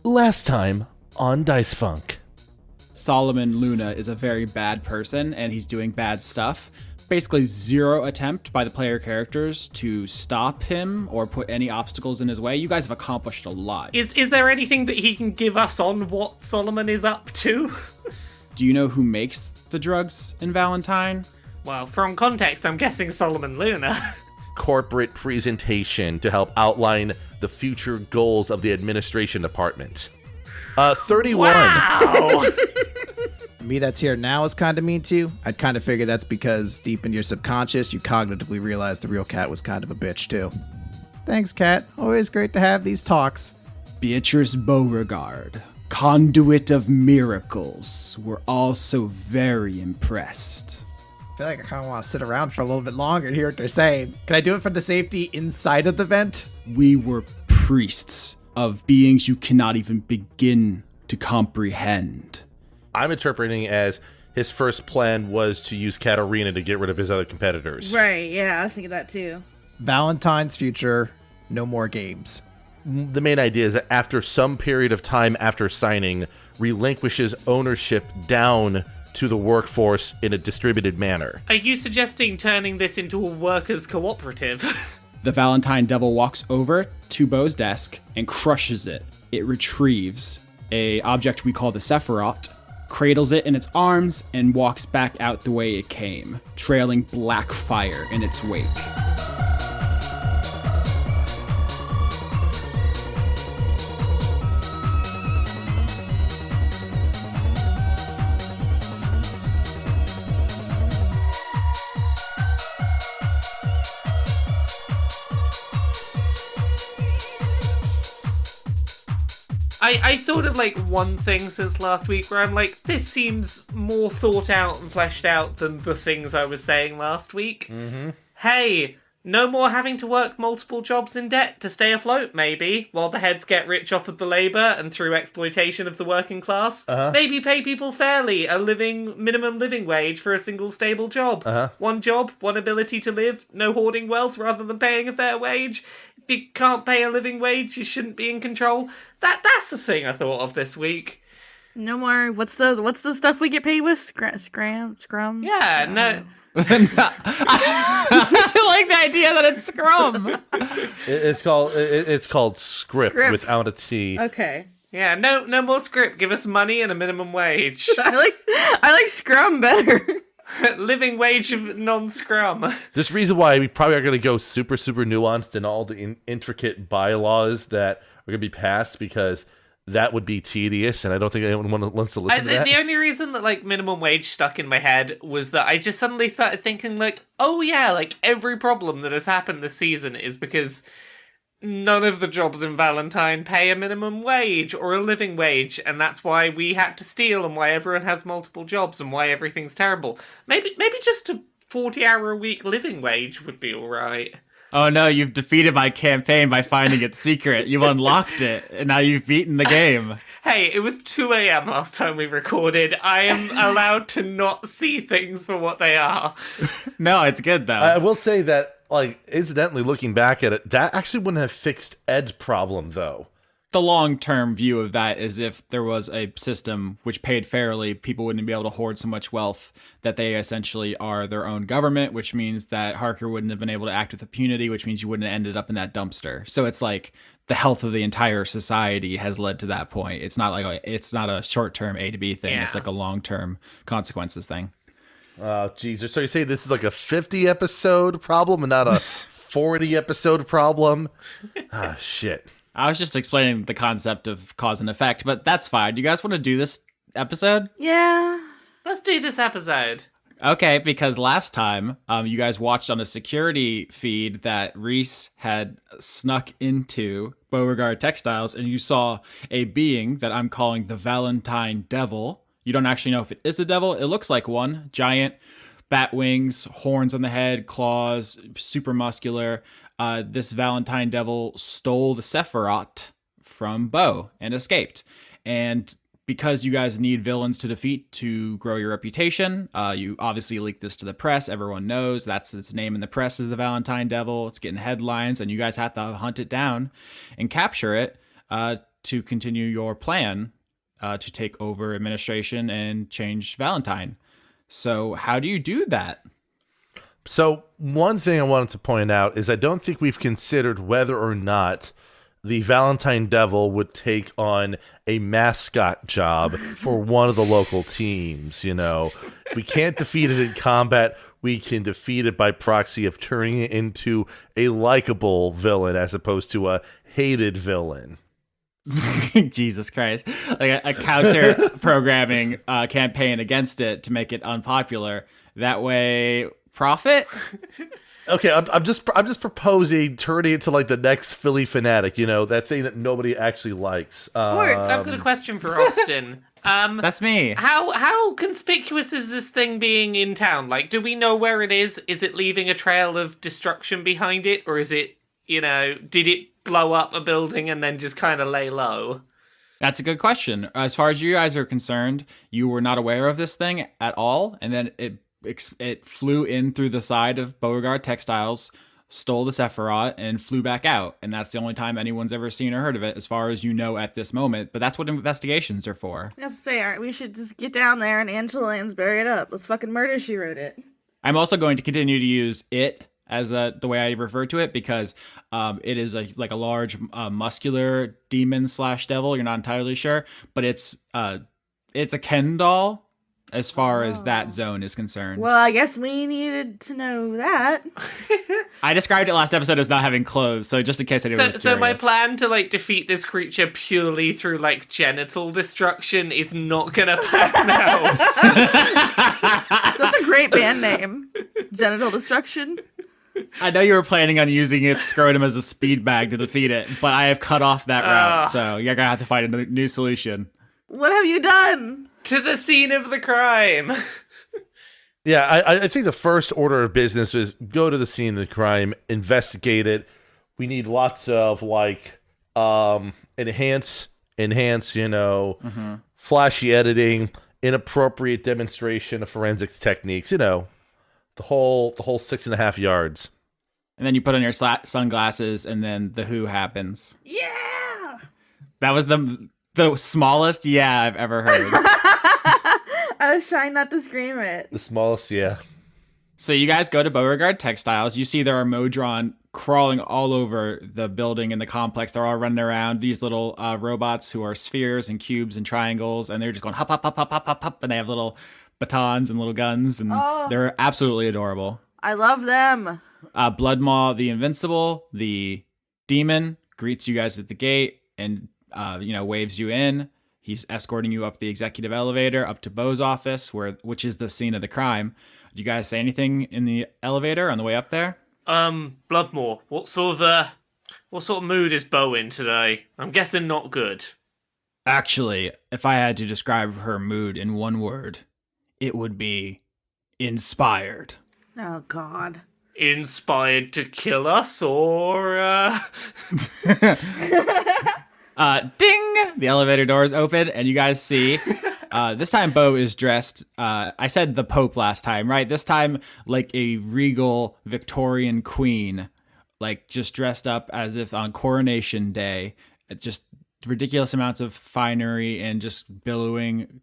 Last time on Dice Funk. Solomon Luna is a very bad person and he's doing bad stuff. Basically zero attempt by the player characters to stop him or put any obstacles in his way. You guys have accomplished a lot. Is there anything that he can give us on what Solomon is up to? Do you know who makes the drugs in Valentine? Well, from context, I'm guessing Solomon Luna. Corporate presentation to help outline the future goals of the administration department. 31. Wow! Me that's here now is kind of mean to you. I'd kind of figure that's because deep in your subconscious, you cognitively realize the real Cat was kind of a bitch too. Thanks, Cat. Always great to have these talks. Beatrice Beauregard, conduit of miracles. We're all so very impressed. I feel like I kind of want to sit around for a little bit longer and hear what they're saying. Can I do it for the safety inside of the vent? We were priests of beings you cannot even begin to comprehend. I'm interpreting it as his first plan was to use Katarina to get rid of his other competitors. Right, yeah, I was thinking that too. Valentine's future, no more games. The main idea is that after some period of time after signing, relinquishes ownership down to the workforce in a distributed manner. Are you suggesting turning this into a workers' cooperative? The Valentine Devil walks over to Bo's desk and crushes it. It retrieves a object we call the Sephiroth, cradles it in its arms, and walks back out the way it came, trailing black fire in its wake. I thought of like one thing since last week where I'm like, this seems more thought out and fleshed out than the things I was saying last week. Mm-hmm. Hey, no more having to work multiple jobs in debt to stay afloat, maybe, while the heads get rich off of the labour and through exploitation of the working class. Uh-huh. Maybe pay people fairly, a minimum living wage for a single stable job. Uh-huh. One job, one ability to live, no hoarding wealth rather than paying a fair wage. If you can't pay a living wage, you shouldn't be in control. That's the thing I thought of this week. No more. What's the stuff we get paid with? Scrum. Yeah, no. I like the idea that it's Scrum. It's called script without a T. Okay. Yeah, no more script. Give us money and a minimum wage. I like Scrum better. Living wage of non-Scrum. There's a reason why we probably are going to go super nuanced in all the intricate bylaws that are going to be passed, because that would be tedious, and I don't think anyone wants to listen to that. The only reason that, like, minimum wage stuck in my head was that I just suddenly started thinking, like, oh yeah, like, every problem that has happened this season is because none of the jobs in Valentine pay a minimum wage or a living wage, and that's why we had to steal and why everyone has multiple jobs and why everything's terrible. Maybe just a 40-hour-a-week living wage would be alright. Oh no, you've defeated my campaign by finding its secret. You've unlocked it, and now you've beaten the game. Hey, it was 2 a.m. last time we recorded. I am allowed to not see things for what they are. No, it's good though. I will say that, like, incidentally, looking back at it, that actually wouldn't have fixed Ed's problem, though. The long-term view of that is if there was a system which paid fairly, people wouldn't be able to hoard so much wealth that they essentially are their own government, which means that Harker wouldn't have been able to act with impunity, which means you wouldn't have ended up in that dumpster. So it's like the health of the entire society has led to that point. It's not like it's not a short-term A to B thing. Yeah. It's like a long-term consequences thing. Oh, geez. So you say this is like a 50-episode problem and not a 40-episode problem? Ah, shit. I was just explaining the concept of cause and effect, but that's fine. Do you guys want to do this episode? Yeah. Let's do this episode. Okay, because last time you guys watched on a security feed that Reese had snuck into Beauregard Textiles, and you saw a being that I'm calling the Valentine Devil. You don't actually know if it is a devil. It looks like one. Giant, bat wings, horns on the head, claws, super muscular. This Valentine Devil stole the Sephiroth from Bo and escaped. And because you guys need villains to defeat to grow your reputation, you obviously leaked this to the press. Everyone knows that's its name in the press is the Valentine Devil. It's getting headlines, and you guys have to hunt it down and capture it to continue your plan to take over administration and change Valentine. So how do you do that? So one thing I wanted to point out is I don't think we've considered whether or not the Valentine Devil would take on a mascot job for one of the local teams. You know, we can't defeat it in combat. We can defeat it by proxy of turning it into a likable villain as opposed to a hated villain. Jesus Christ. Like a counter programming campaign against it to make it unpopular. That way, profit? Okay, I'm just proposing turning it to like the next Philly Fanatic, you know, that thing that nobody actually likes. Sports. I've got a question for Austin. That's me. How conspicuous is this thing being in town? Like, do we know where it is? Is it leaving a trail of destruction behind it? Or is it, you know, did it blow up a building and then just kind of lay low? That's a good question. As far as you guys are concerned, you were not aware of this thing at all, and then it flew in through the side of Beauregard Textiles, stole the Sephiroth, and flew back out. And that's the only time anyone's ever seen or heard of it, as far as you know at this moment. But that's what investigations are for. I have to say, all right, we should just get down there and Angela Lansbury it up. Let's fucking murder, she wrote it. I'm also going to continue to use it as the way I refer to it, because it is a large muscular demon/devil. You're not entirely sure, but it's a Ken doll as far as that zone is concerned. Well, I guess we needed to know that. I described it last episode as not having clothes, so just in case anyone was curious. So my plan to like defeat this creature purely through like genital destruction is not gonna pan out. That's a great band name. Genital Destruction. I know you were planning on using its scrotum as a speed bag to defeat it, but I have cut off that route, so you're gonna have to find a new solution. What have you done? To the scene of the crime. Yeah, I think the first order of business is go to the scene of the crime, investigate it. We need lots of like enhance, you know, flashy editing, inappropriate demonstration of forensics techniques, you know, the whole 6.5 yards. And then you put on your sunglasses, and then the who happens. Yeah! That was the smallest yeah I've ever heard. I was trying not to scream it. The smallest, yeah. So you guys go to Beauregard Textiles. You see there are Modron crawling all over the building and the complex. They're all running around, these little robots who are spheres and cubes and triangles, and they're just going hop, hop, hop, hop, hop, hop, hop, and they have little batons and little guns, and they're absolutely adorable. I love them. Bloodmaw, the Invincible, the demon, greets you guys at the gate and waves you in. He's escorting you up the executive elevator up to Beau's office, which is the scene of the crime. Do you guys say anything in the elevator on the way up there? Bloodmaw, what sort of mood is Beau in today? I'm guessing not good. Actually, if I had to describe her mood in one word, it would be inspired. Oh, God. Inspired to kill us, or Ding! The elevator doors open, and you guys see. This time, Beau is dressed. I said the Pope last time, right? This time, like a regal Victorian queen, like just dressed up as if on Coronation Day. Just ridiculous amounts of finery and just billowing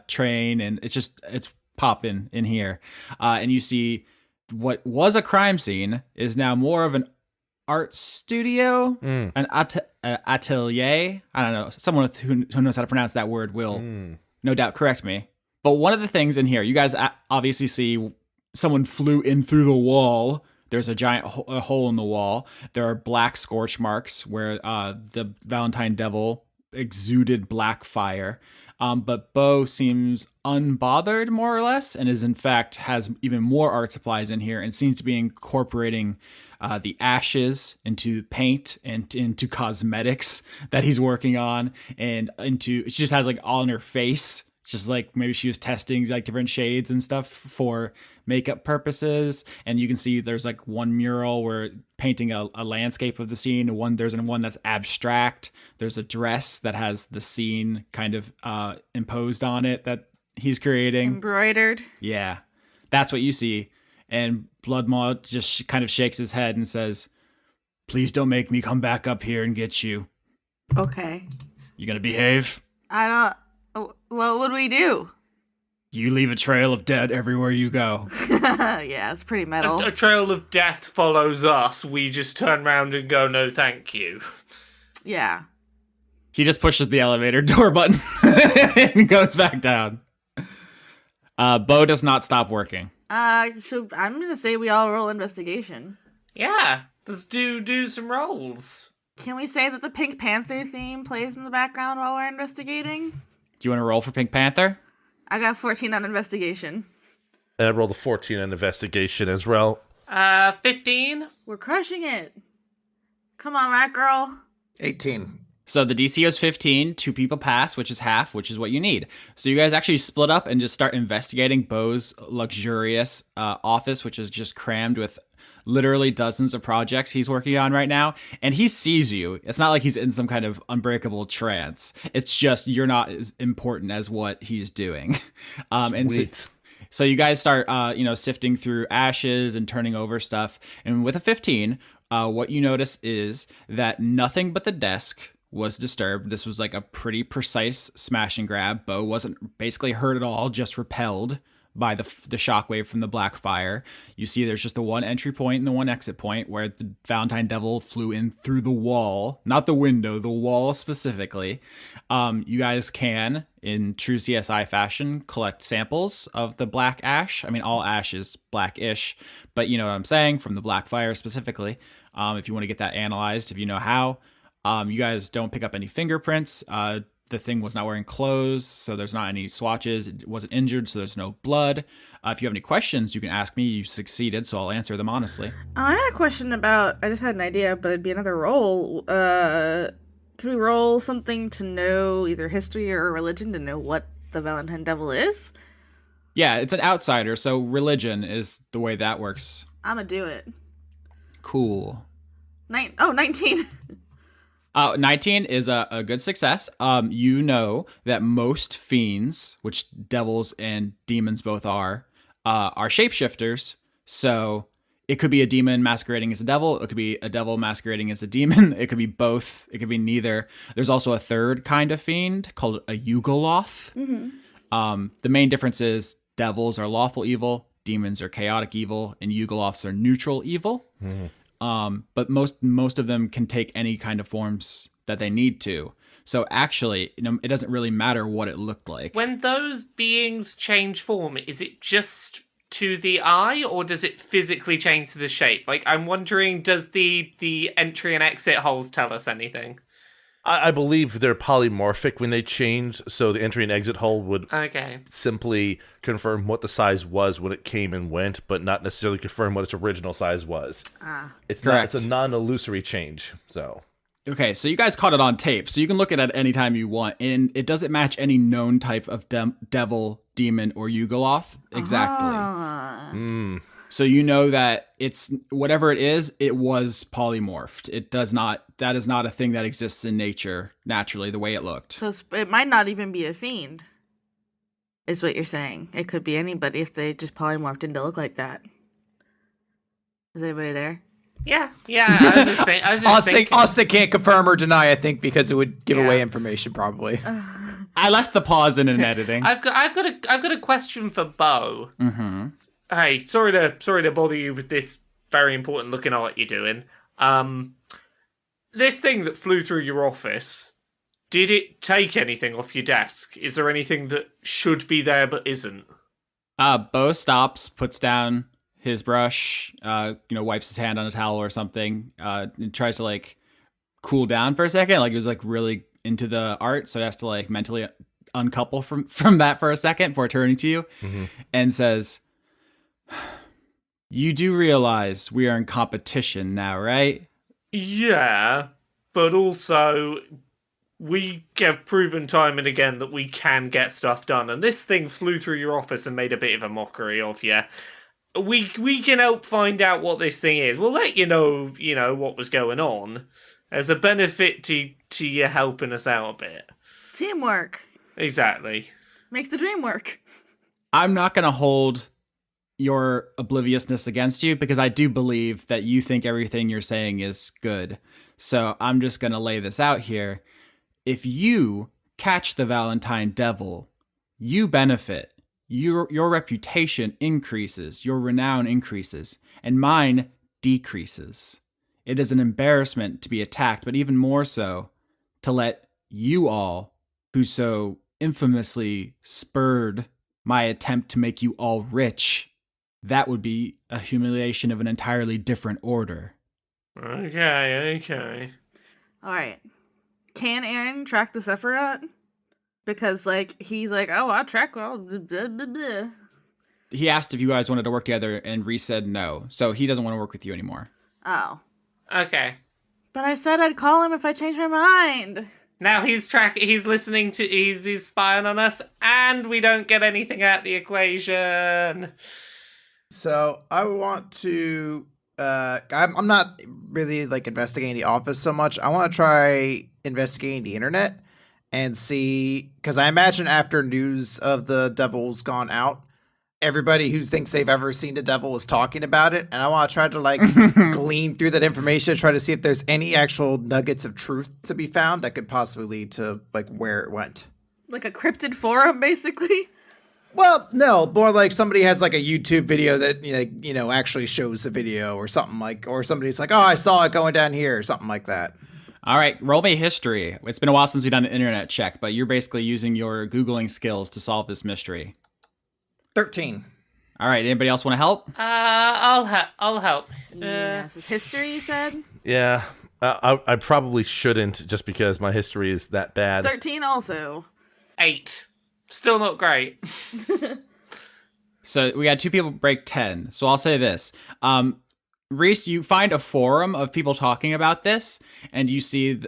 train, and it's popping in here. And you see what was a crime scene is now more of an art studio, an atelier. I don't know. Someone who knows how to pronounce that word will no doubt correct me. But one of the things in here, you guys obviously see someone flew in through the wall. There's a giant hole in the wall. There are black scorch marks where the Valentine Devil exuded black fire. But Beau seems unbothered, more or less, and is in fact has even more art supplies in here and seems to be incorporating the ashes into paint and into cosmetics that he's working on, and she just has like all in her face. Just like maybe she was testing like different shades and stuff for makeup purposes. And you can see there's like one mural where painting a landscape of the scene. There's one that's abstract. There's a dress that has the scene kind of imposed on it that he's creating. Embroidered. Yeah, that's what you see. And Bloodmaw just kind of shakes his head and says, "Please don't make me come back up here and get you." Okay. You gonna behave? I don't. What would we do? You leave a trail of dead everywhere you go. Yeah, it's pretty metal. A trail of death follows us. We just turn around and go, no, thank you. Yeah. He just pushes the elevator door button and goes back down. Bo does not stop working. So I'm gonna say we all roll investigation. Yeah, let's do some rolls. Can we say that the Pink Panther theme plays in the background while we're investigating? Do you want to roll for Pink Panther? I got 14 on investigation. And I rolled a 14 on investigation as well. 15. We're crushing it. Come on, rat girl. 18. So the DC is 15, 2 people pass, which is half, which is what you need. So you guys actually split up and just start investigating Bo's luxurious office, which is just crammed with literally dozens of projects he's working on right now. And he sees you. It's not like he's in some kind of unbreakable trance. It's just you're not as important as what he's doing. And so you guys start, sifting through ashes and turning over stuff. And with a 15, what you notice is that nothing but the desk was disturbed. This was like a pretty precise smash and grab. Bo wasn't basically hurt at all, just repelled by the shockwave from the black fire. You see there's just the one entry point and the one exit point where the Valentine Devil flew in through the wall, not the window, the wall specifically. You guys can, in true CSI fashion, collect samples of the black ash. I mean, all ash is blackish, but you know what I'm saying, from the black fire specifically. If you want to get that analyzed, if you know how. You guys don't pick up any fingerprints. The thing was not wearing clothes, so there's not any swatches. It wasn't injured, so there's no blood. If you have any questions, you can ask me. You succeeded, so I'll answer them honestly. I had a question about, I just had an idea, but it'd be another roll. Can we roll something to know either history or religion to know what the Valentine Devil is? Yeah, it's an outsider, so religion is the way that works. I'm gonna do it. Cool. 19. 19 is a good success. You know that most fiends, which devils and demons both are shapeshifters. So it could be a demon masquerading as a devil. It could be a devil masquerading as a demon. It could be both. It could be neither. There's also a third kind of fiend called a Yugoloth. Mm-hmm. The main difference is devils are lawful evil, demons are chaotic evil, and Yugoloths are neutral evil. Mm-hmm. But most of them can take any kind of forms that they need to. So actually, it doesn't really matter what it looked like. When those beings change form, is it just to the eye, or does it physically change to the shape? Like, I'm wondering, does the entry and exit holes tell us anything? I believe they're polymorphic when they change, so the entry and exit hole would simply confirm what the size was when it came and went, but not necessarily confirm what its original size was. It's correct. It's a non-illusory change. So okay, so you guys caught it on tape, so you can look at it any time you want, and it doesn't match any known type of devil, demon, or Yugoloth exactly. So you know that it's whatever it is, it was polymorphed. That is not a thing that exists in nature naturally the way it looked. So it might not even be a fiend, is what you're saying. It could be anybody if they just polymorphed into look like that. Is anybody there? Yeah. I was just thinking. Austin can't confirm or deny, I think, because it would give away information probably. I left the pause in editing. I've got a question for Bo. Mm-hmm. Hey, sorry to bother you with this very important looking art you're doing. This thing that flew through your office, did it take anything off your desk? Is there anything that should be there but isn't? Bo stops, puts down his brush, wipes his hand on a towel or something, and tries to like cool down for a second. Like he was like really into the art, so he has to like mentally uncouple from that for a second before turning to you, and says, "You do realize we are in competition now, right?" Yeah, but also we have proven time and again that we can get stuff done, and this thing flew through your office and made a bit of a mockery of you. We can help find out what this thing is. We'll let you know what was going on as a benefit to you helping us out a bit. Teamwork. Exactly. Makes the dream work. I'm not going to hold your obliviousness against you because I do believe that you think everything you're saying is good. So I'm just going to lay this out here. if you catch the Valentine Devil, you benefit. Your reputation increases, your renown increases, and mine decreases. It is an embarrassment to be attacked, but even more so to let you all, who so infamously spurred my attempt to make you all rich, that would be a humiliation of an entirely different order. Okay. All right. Can Aaron track the Sephiroth? Because, like, he's like, oh, I'll track all. Blah, blah, blah. He asked if you guys wanted to work together, and Reese said no. So he doesn't want to work with you anymore. Oh. Okay. But I said I'd call him if I changed my mind. Now he's listening to, he's spying on us, and we don't get anything out the equation. So I want to. I'm not really like investigating the office so much. I want to try investigating the internet and see, because I imagine after news of the Devil's gone out, everybody who thinks they've ever seen the Devil is talking about it, and I want to try to like glean through that information, try to see if there's any actual nuggets of truth to be found that could possibly lead to like where it went. Like a cryptid forum, basically. Well, no, more like somebody has like a YouTube video that actually shows the video or something like, or somebody's like, oh, I saw it going down here or something like that. All right, roll me history. It's been a while since we've done an internet check, but you're basically using your Googling skills to solve this mystery. 13. All right, anybody else want to help? I'll help. Yes, it's history, you said? Yeah, I probably shouldn't just because my history is that bad. 13 also. 8. Still not great. So we got 2 people break 10. So I'll say this. Reese, you find a forum of people talking about this, and you see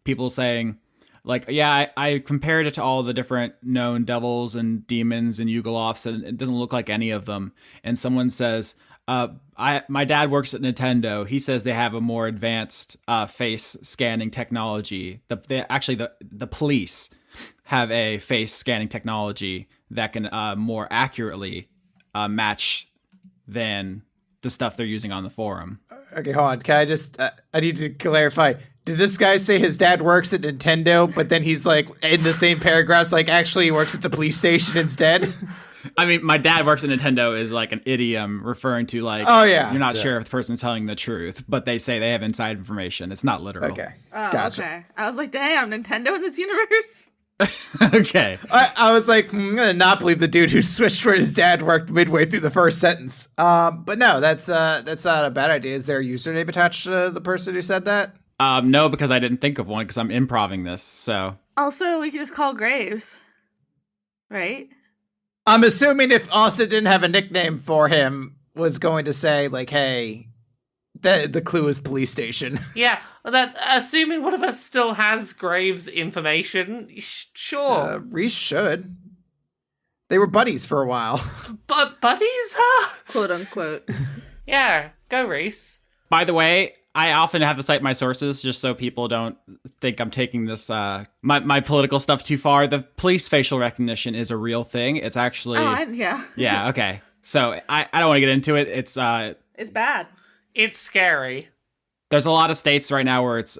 people saying, like, yeah, I compared it to all the different known devils and demons and Yugoloths, and it doesn't look like any of them. And someone says, my dad works at Nintendo. He says they have a more advanced face scanning technology. The police have a face scanning technology that can more accurately match than the stuff they're using on the forum. Okay, hold on. Can I just, I need to clarify. Did this guy say his dad works at Nintendo, but then he's like, in the same paragraphs, like actually he works at the police station instead? I mean, my dad works at Nintendo is like an idiom referring to like, oh yeah, you're not sure if the person's telling the truth, but they say they have inside information. It's not literal. Okay. Oh, Gotcha. okay. I was like, damn, Nintendo in this universe? Okay. I was like, I'm gonna not believe the dude who switched where his dad worked midway through the first sentence. But no, that's not a bad idea. Is there a username attached to the person who said that? No, because I didn't think of one because I'm improving this. So Also, we could just call Graves. Right? I'm assuming if Austin didn't have a nickname for him, was going to say like, hey, the clue is police station. Yeah, that assuming one of us still has Graves' information, sure. Reese should. They were buddies for a while. But buddies, huh? Quote unquote. Yeah, go Reese. by the way, I often have to cite my sources just so people don't think I'm taking this my political stuff too far. The police facial recognition is a real thing. It's actually yeah. yeah, okay. So I don't want to get into it. It's bad. It's scary. There's a lot of states right now where it's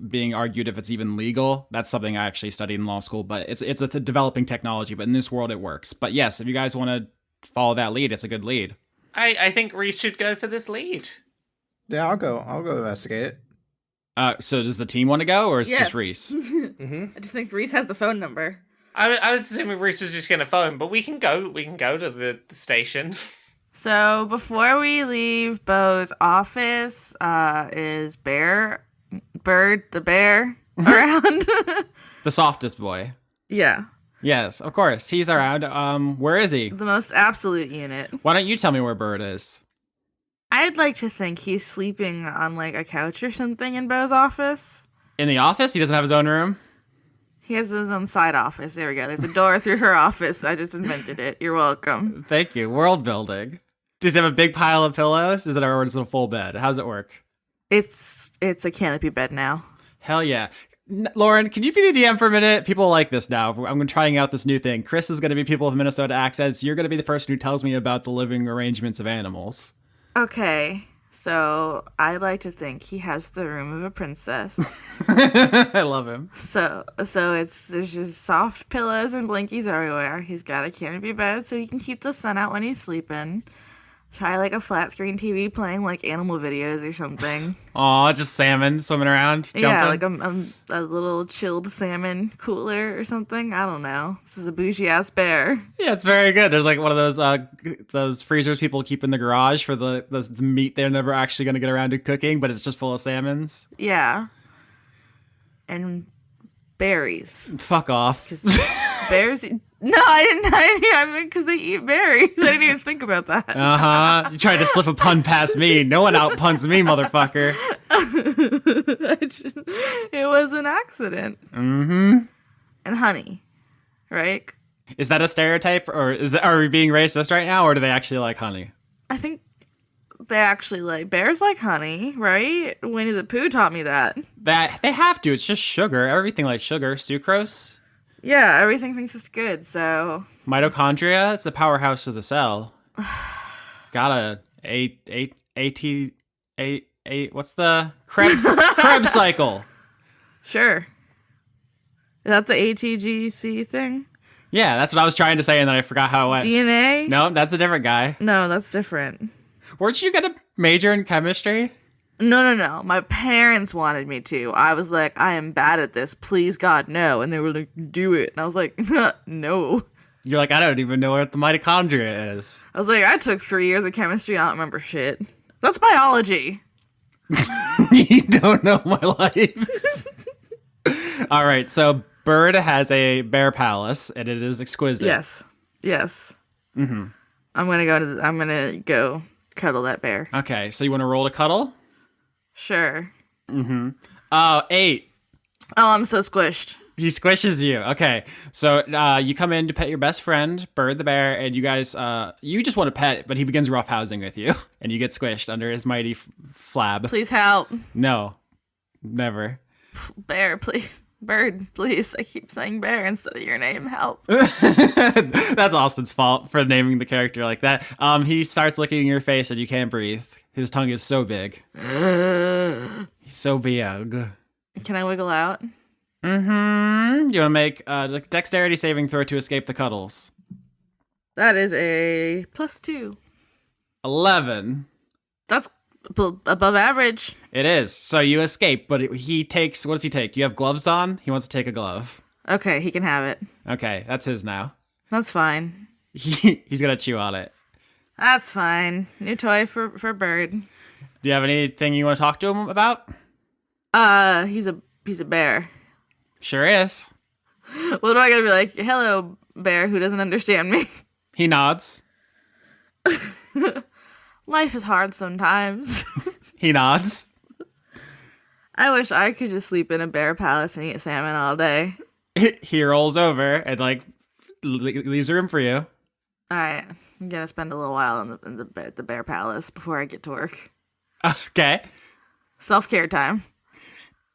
being argued if it's even legal. That's something I actually studied in law school, but it's a developing technology. But in this world, it works. But yes, if you guys want to follow that lead, it's a good lead. I think Reese should go for this lead. Yeah, I'll go investigate it. So does the team want to go, or is it Yes. just Reese? I just think Reese has the phone number. I was assuming Reese was just going to phone, but we can go to the station. So before we leave Bo's office, is Bird the bear around? The softest boy. Yeah. Yes, of course. He's around. Where is he? The most absolute unit. Why don't you tell me where Bird is? I'd like to think he's sleeping on like a couch or something in Bo's office. In the office? He doesn't have his own room? He has his own side office. There we go. There's a door through her office. I just invented it. You're welcome. Thank you. World building. Does he have a big pile of pillows? Is it or is it a full bed? How does it work? It's a canopy bed now. Hell yeah. Lauren, can you be the DM for a minute? People like this now. I'm trying out this new thing. Chris is going to be people with Minnesota accents. You're going to be the person who tells me about the living arrangements of animals. Okay. So I like to think he has the room of a princess. I love him. So there's just soft pillows and blankies everywhere. He's got a canopy bed so he can keep the sun out when he's sleeping. Try like a flat screen TV playing like animal videos or something. Aw, just salmon swimming around, jumping. Yeah, like a little chilled salmon cooler or something. I don't know. This is a bougie ass bear. Yeah, it's very good. There's like one of those freezers people keep in the garage for the meat they're never actually going to get around to cooking, but it's just full of salmons. Yeah. And berries. Fuck off. Bears. No, I mean, because they eat berries. I didn't even think about that. You tried to slip a pun past me. No one outpuns me, motherfucker. It was an accident. Mm-hmm. And honey, right? Is that a stereotype, or are we being racist right now, or do they actually like honey? I think they actually like bears like honey, right? Winnie the Pooh taught me that. That they have to. It's just sugar. Everything like sugar, sucrose. Yeah, everything thinks it's good, so... Mitochondria, it's the powerhouse of the cell. Got what's the Krebs cycle? Sure. Is that the ATGC thing? Yeah, that's what I was trying to say, and then I forgot how it went. DNA? No, that's a different guy. No, that's different. Weren't you gonna major in chemistry? No. My parents wanted me to. I was like, I am bad at this. Please, God, no. And they were like, do it. And I was like, no. You're like, I don't even know what the mitochondria is. I was like, I took 3 years of chemistry. I don't remember shit. That's biology. You don't know my life. All right, so Bird has a bear palace, and it is exquisite. Yes. Mm-hmm. I'm gonna go cuddle that bear. Okay, so you want to roll to cuddle? Sure. Mm-hmm. 8. Oh, I'm so squished. He squishes you. Okay, so you come in to pet your best friend, Bird the bear, and you guys, you just want to pet, but he begins roughhousing with you, and you get squished under his mighty flab. Please help. No, never. Bear, please. Bird, please. I keep saying bear instead of your name. Help. That's Austin's fault for naming the character like that. He starts licking your face and you can't breathe. His tongue is so big. He's so big. Can I wiggle out? Mm-hmm. You want to make a dexterity saving throw to escape the cuddles. That is a +2. 11. That's above average. It is. So you escape, but he takes... What does he take? You have gloves on? He wants to take a glove. Okay, he can have it. Okay, that's his now. That's fine. He's going to chew on it. That's fine. New toy for Bird. Do you have anything you want to talk to him about? He's a bear. Sure is. What am I gonna be like? Hello, bear who doesn't understand me. He nods. Life is hard sometimes. He nods. I wish I could just sleep in a bear palace and eat salmon all day. He rolls over and leaves room for you. All right, I'm gonna spend a little while in the bear palace before I get to work. Okay. Self-care time.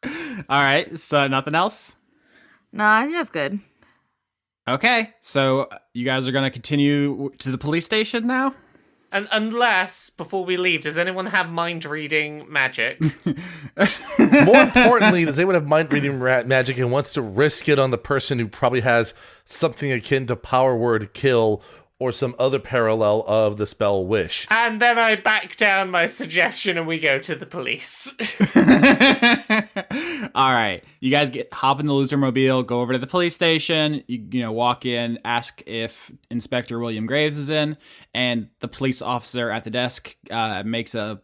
All right. So nothing else? Nah, I think that's good. Okay. So you guys are going to continue to the police station now? And unless, before we leave, does anyone have mind-reading magic? More importantly, does anyone have mind-reading magic and wants to risk it on the person who probably has something akin to power word kill or some other parallel of the spell wish? And then I back down my suggestion and we go to the police. All right. You guys hop in the loser mobile, go over to the police station, you walk in, ask if Inspector William Graves is in, and the police officer at the desk makes a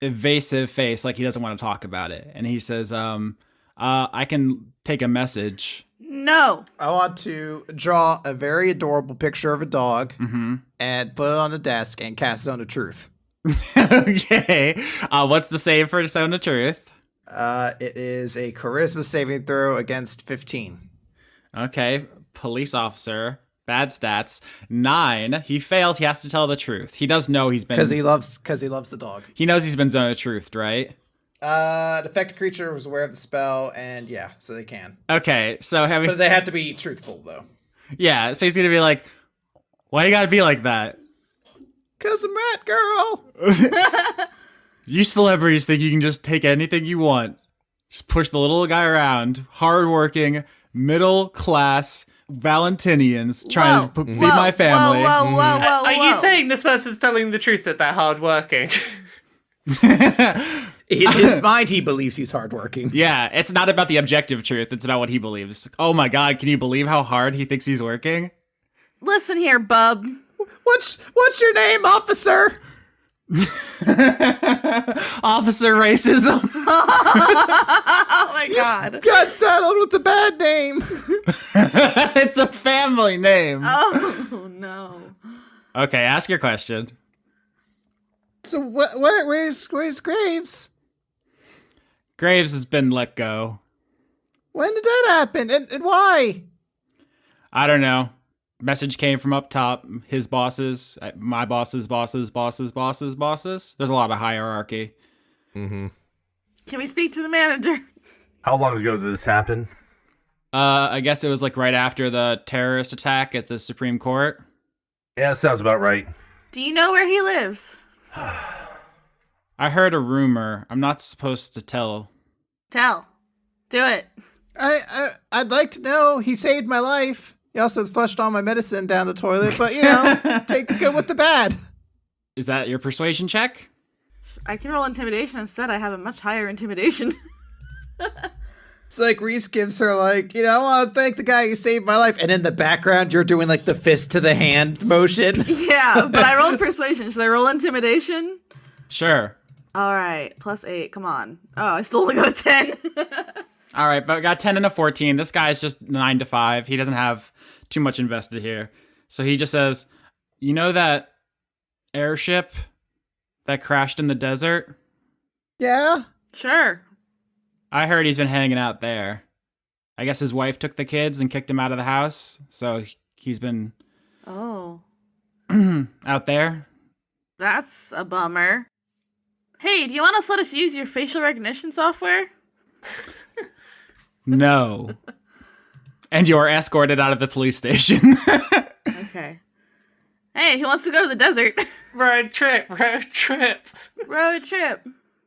evasive face, like he doesn't want to talk about it. And he says, I can take a message. No. I want to draw a very adorable picture of a dog and put it on the desk and cast Zone of Truth. Okay. What's the save for Zone of Truth? It is a charisma saving throw against 15. Okay. Police officer. Bad stats. 9. He fails. He has to tell the truth. He does know he's been... Because he loves the dog. He knows he's been Zone of Truth, right? The affected creature was aware of the spell, and yeah, so they can. Okay, so But they have to be truthful, though. Yeah, so he's gonna be like, why you gotta be like that? 'Cause I'm Rat Girl. You celebrities think you can just take anything you want. Just push the little guy around. Hardworking, middle class Valentinians trying to feed my family. Whoa. Are you saying this person's telling the truth that they're hardworking? In his mind, he believes he's hardworking. Yeah, it's not about the objective truth. It's about what he believes. Oh my God, can you believe how hard he thinks he's working? Listen here, bub. What's your name, officer? Officer racism. Oh my God. Got saddled with the bad name. It's a family name. Oh no. Okay, ask your question. So where's Graves? Graves has been let go. When did that happen? And why? I don't know. Message came from up top. His bosses, my bosses, bosses. There's a lot of hierarchy. Mm-hmm. Can we speak to the manager? How long ago did this happen? I guess it was like right after the terrorist attack at the Supreme Court. Yeah, that sounds about right. Do you know where he lives? I heard a rumor. I'm not supposed to tell. Tell. Do it. I'd like to know. He saved my life. He also flushed all my medicine down the toilet, but, you know, take the good with the bad. Is that your persuasion check? I can roll intimidation instead. I have a much higher intimidation. It's like Reese gives her, like, you know, I want to thank the guy who saved my life. And in the background, you're doing, like, the fist to the hand motion. Yeah, but I rolled persuasion. Should I roll intimidation? Sure. All right, +8. Come on. Oh, I still only got a 10. All right, but I got 10 and a 14. This guy's just 9 to 5. He doesn't have too much invested here. So he just says, you know that airship that crashed in the desert? Yeah? Sure. I heard he's been hanging out there. I guess his wife took the kids and kicked him out of the house. So he's been Oh, out there. that's a bummer. Hey, do you want to let us use your facial recognition software? No. And you are escorted out of the police station. Okay. Hey, who wants to go to the desert? Road trip. Road trip.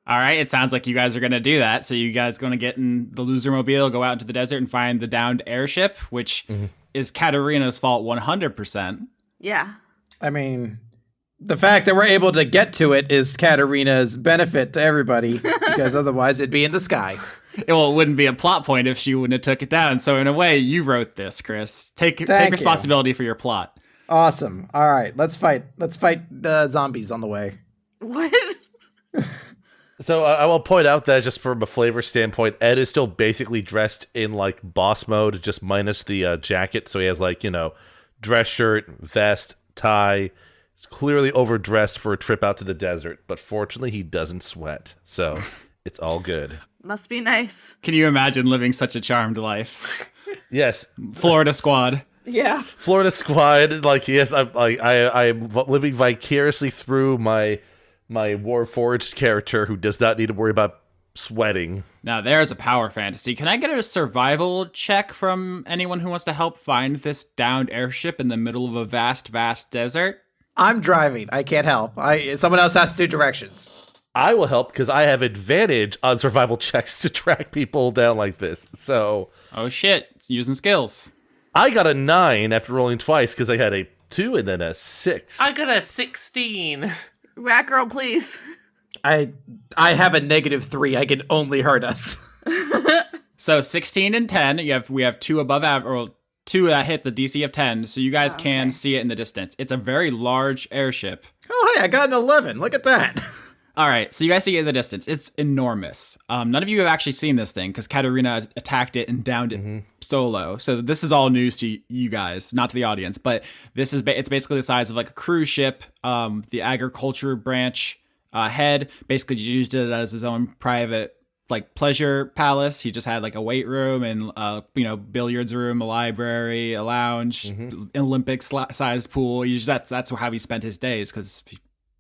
All right, it sounds like you guys are going to do that. So you guys going to get in the loser mobile, go out into the desert and find the downed airship, which is Katarina's fault 100%. Yeah. I mean, the fact that we're able to get to it is Katarina's benefit to everybody, because otherwise it'd be in the sky. Well, it wouldn't be a plot point if she wouldn't have took it down. So in a way, you wrote this, Chris. Take Thank responsibility for your plot. Awesome. All right, let's fight the zombies on the way. What? So I will point out that just from a flavor standpoint, Ed is still basically dressed in like boss mode, just minus the jacket. So he has like, you know, dress shirt, vest, tie. He's clearly overdressed for a trip out to the desert, but fortunately he doesn't sweat. So it's all good. Must be nice. Can you imagine living such a charmed life? Yes. Florida squad. Yeah. Florida squad, like, yes, I'm living vicariously through my Warforged character who does not need to worry about sweating. Now there's a power fantasy. Can I get a survival check from anyone who wants to help find this downed airship in the middle of a vast, vast desert? I'm driving. I can't help. Someone else has to do directions. I will help because I have advantage on survival checks to track people down like this. So, Oh shit, it's using skills. I got a 9 after rolling twice because I had a 2 and then a 6. I got a 16. Rat girl, please. I have a -3. I can only hurt us. So 16 and 10, we have 2 above average, or 2 that hit the DC of 10, so you guys can see it in the distance. It's a very large airship. Oh, hey, I got an 11. Look at that. All right, so you guys see it in the distance. It's enormous. None of you have actually seen this thing because Katarina attacked it and downed it solo. So this is all news to you guys, not to the audience. But it's basically the size of like a cruise ship. The agriculture branch head basically used it as his own private like pleasure palace. He just had like a weight room and billiards room, a library, a lounge, an Olympic sized pool. That's how he spent his days because.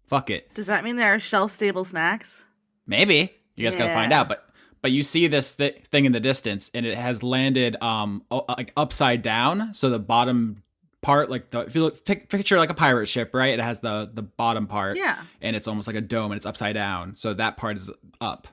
Fuck it. Does that mean there are shelf-stable snacks? Maybe. You guys gotta find out. But you see this thing in the distance, and it has landed like upside down, so the bottom part, like if you look, picture like a pirate ship, right? It has the bottom part, Yeah. and it's almost like a dome, and it's upside down. So that part is up.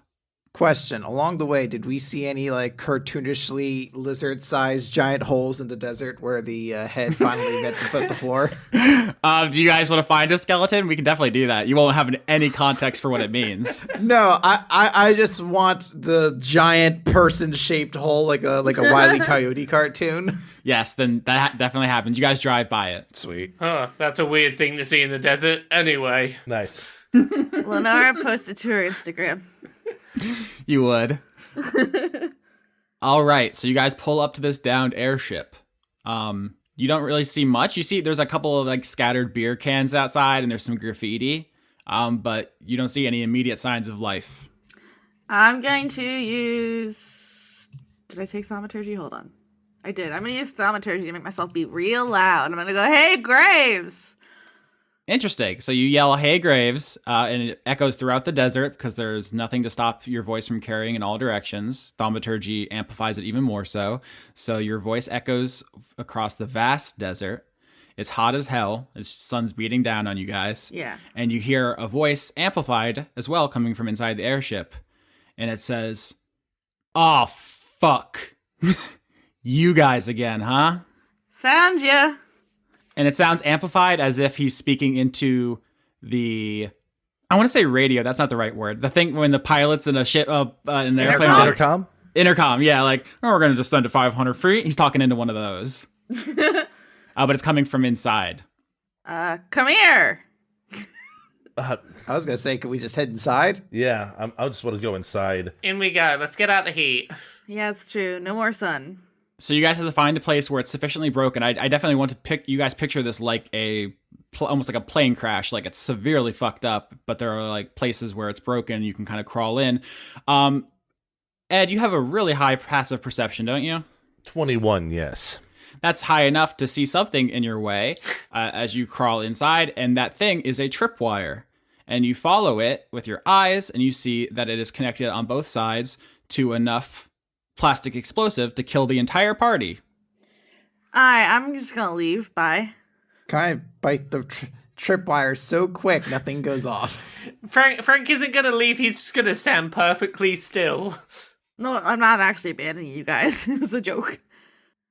Question: along the way, did we see any like cartoonishly lizard-sized giant holes in the desert where the head finally met the floor? Do you guys want to find a skeleton? We can definitely do that. You won't have any context for what it means. No, I just want the giant person-shaped hole, like a Wile E. Coyote cartoon. Yes, then that definitely happens. You guys drive by it. Sweet. Huh, that's a weird thing to see in the desert. Anyway. Nice. Lenora posted to her Instagram. You would. All right, so you guys pull up to this downed airship. You don't really see much. You see there's a couple of like scattered beer cans outside and there's some graffiti. But you don't see any immediate signs of life. I'm going to use... Did I take thaumaturgy? Hold on. I did. I'm going to use thaumaturgy to make myself be real loud. I'm going to go, hey, Graves! Interesting. So you yell, "Hey, Graves," and it echoes throughout the desert because there's nothing to stop your voice from carrying in all directions. Thaumaturgy amplifies it even more so. So your voice echoes across the vast desert. It's hot as hell. The sun's beating down on you guys. Yeah. And you hear a voice amplified as well coming from inside the airship. And it says, "Oh, fuck. You guys again, huh?" Found ya. And it sounds amplified as if he's speaking into the, I want to say radio. That's not the right word. The thing when the pilot's in a ship, in an airplane. Intercom? Intercom, yeah. Like, "Oh, we're going to descend to 500 feet." He's talking into one of those. But it's coming from inside. Come here. I was gonna say, could we just head inside? Yeah, I just want to go inside. In we go. Let's get out the heat. Yeah, it's true. No more sun. So you guys have to find a place where it's sufficiently broken. I definitely want to you guys picture this like almost like a plane crash, like it's severely fucked up, but there are like places where it's broken. You can kind of crawl in. Ed, you have a really high passive perception, don't you? 21, yes. That's high enough to see something in your way as you crawl inside, and that thing is a tripwire. And you follow it with your eyes, and you see that it is connected on both sides to enough plastic explosive to kill the entire party. Alright, I'm just gonna leave. Bye. Can I bite the tripwire so quick nothing goes off? Frank isn't gonna leave. He's just gonna stand perfectly still. No, I'm not actually abandoning you guys. It was a joke.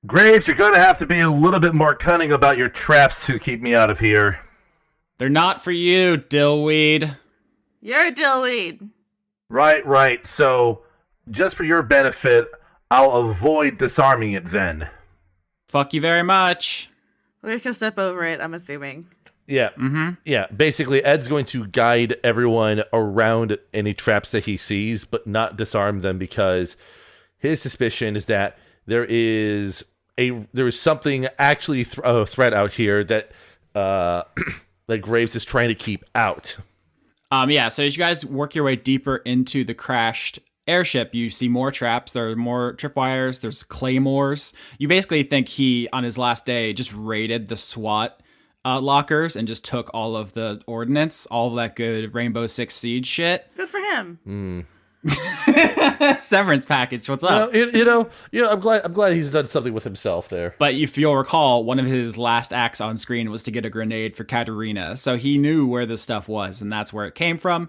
Graves, you're going to have to be a little bit more cunning about your traps to keep me out of here. They're not for you, dillweed. You're a dillweed. Right. So, just for your benefit, I'll avoid disarming it then. Fuck you very much. We're just gonna step over it, I'm assuming. Yeah. Mm-hmm. Yeah. Basically, Ed's going to guide everyone around any traps that he sees, but not disarm them because his suspicion is that there is something actually a threat out here that that Graves is trying to keep out. Yeah. So as you guys work your way deeper into the crashed airship, you see more traps. There are more tripwires. There's claymores. You basically think he, on his last day, just raided the SWAT lockers and just took all of the ordnance, all of that good Rainbow Six Siege shit. Good for him. Severance package. What's up? You know. I'm glad he's done something with himself there. But if you'll recall, one of his last acts on screen was to get a grenade for Katerina, so he knew where this stuff was, and that's where it came from.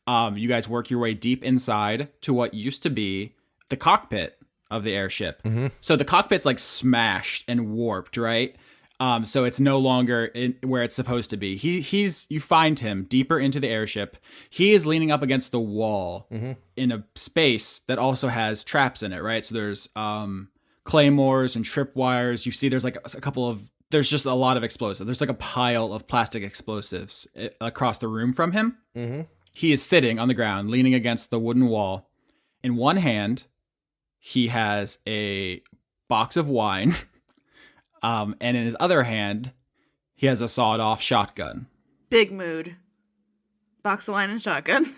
You guys work your way deep inside to what used to be the cockpit of the airship. Mm-hmm. So the cockpit's like smashed and warped, right? So it's no longer where it's supposed to be. You find him deeper into the airship. He is leaning up against the wall in a space that also has traps in it, right? So there's claymores and tripwires. You see there's like there's just a lot of explosives. There's like a pile of plastic explosives across the room from him. Mm-hmm. He is sitting on the ground, leaning against the wooden wall. In one hand, he has a box of wine. And in his other hand, he has a sawed-off shotgun. Big mood. Box of wine and shotgun.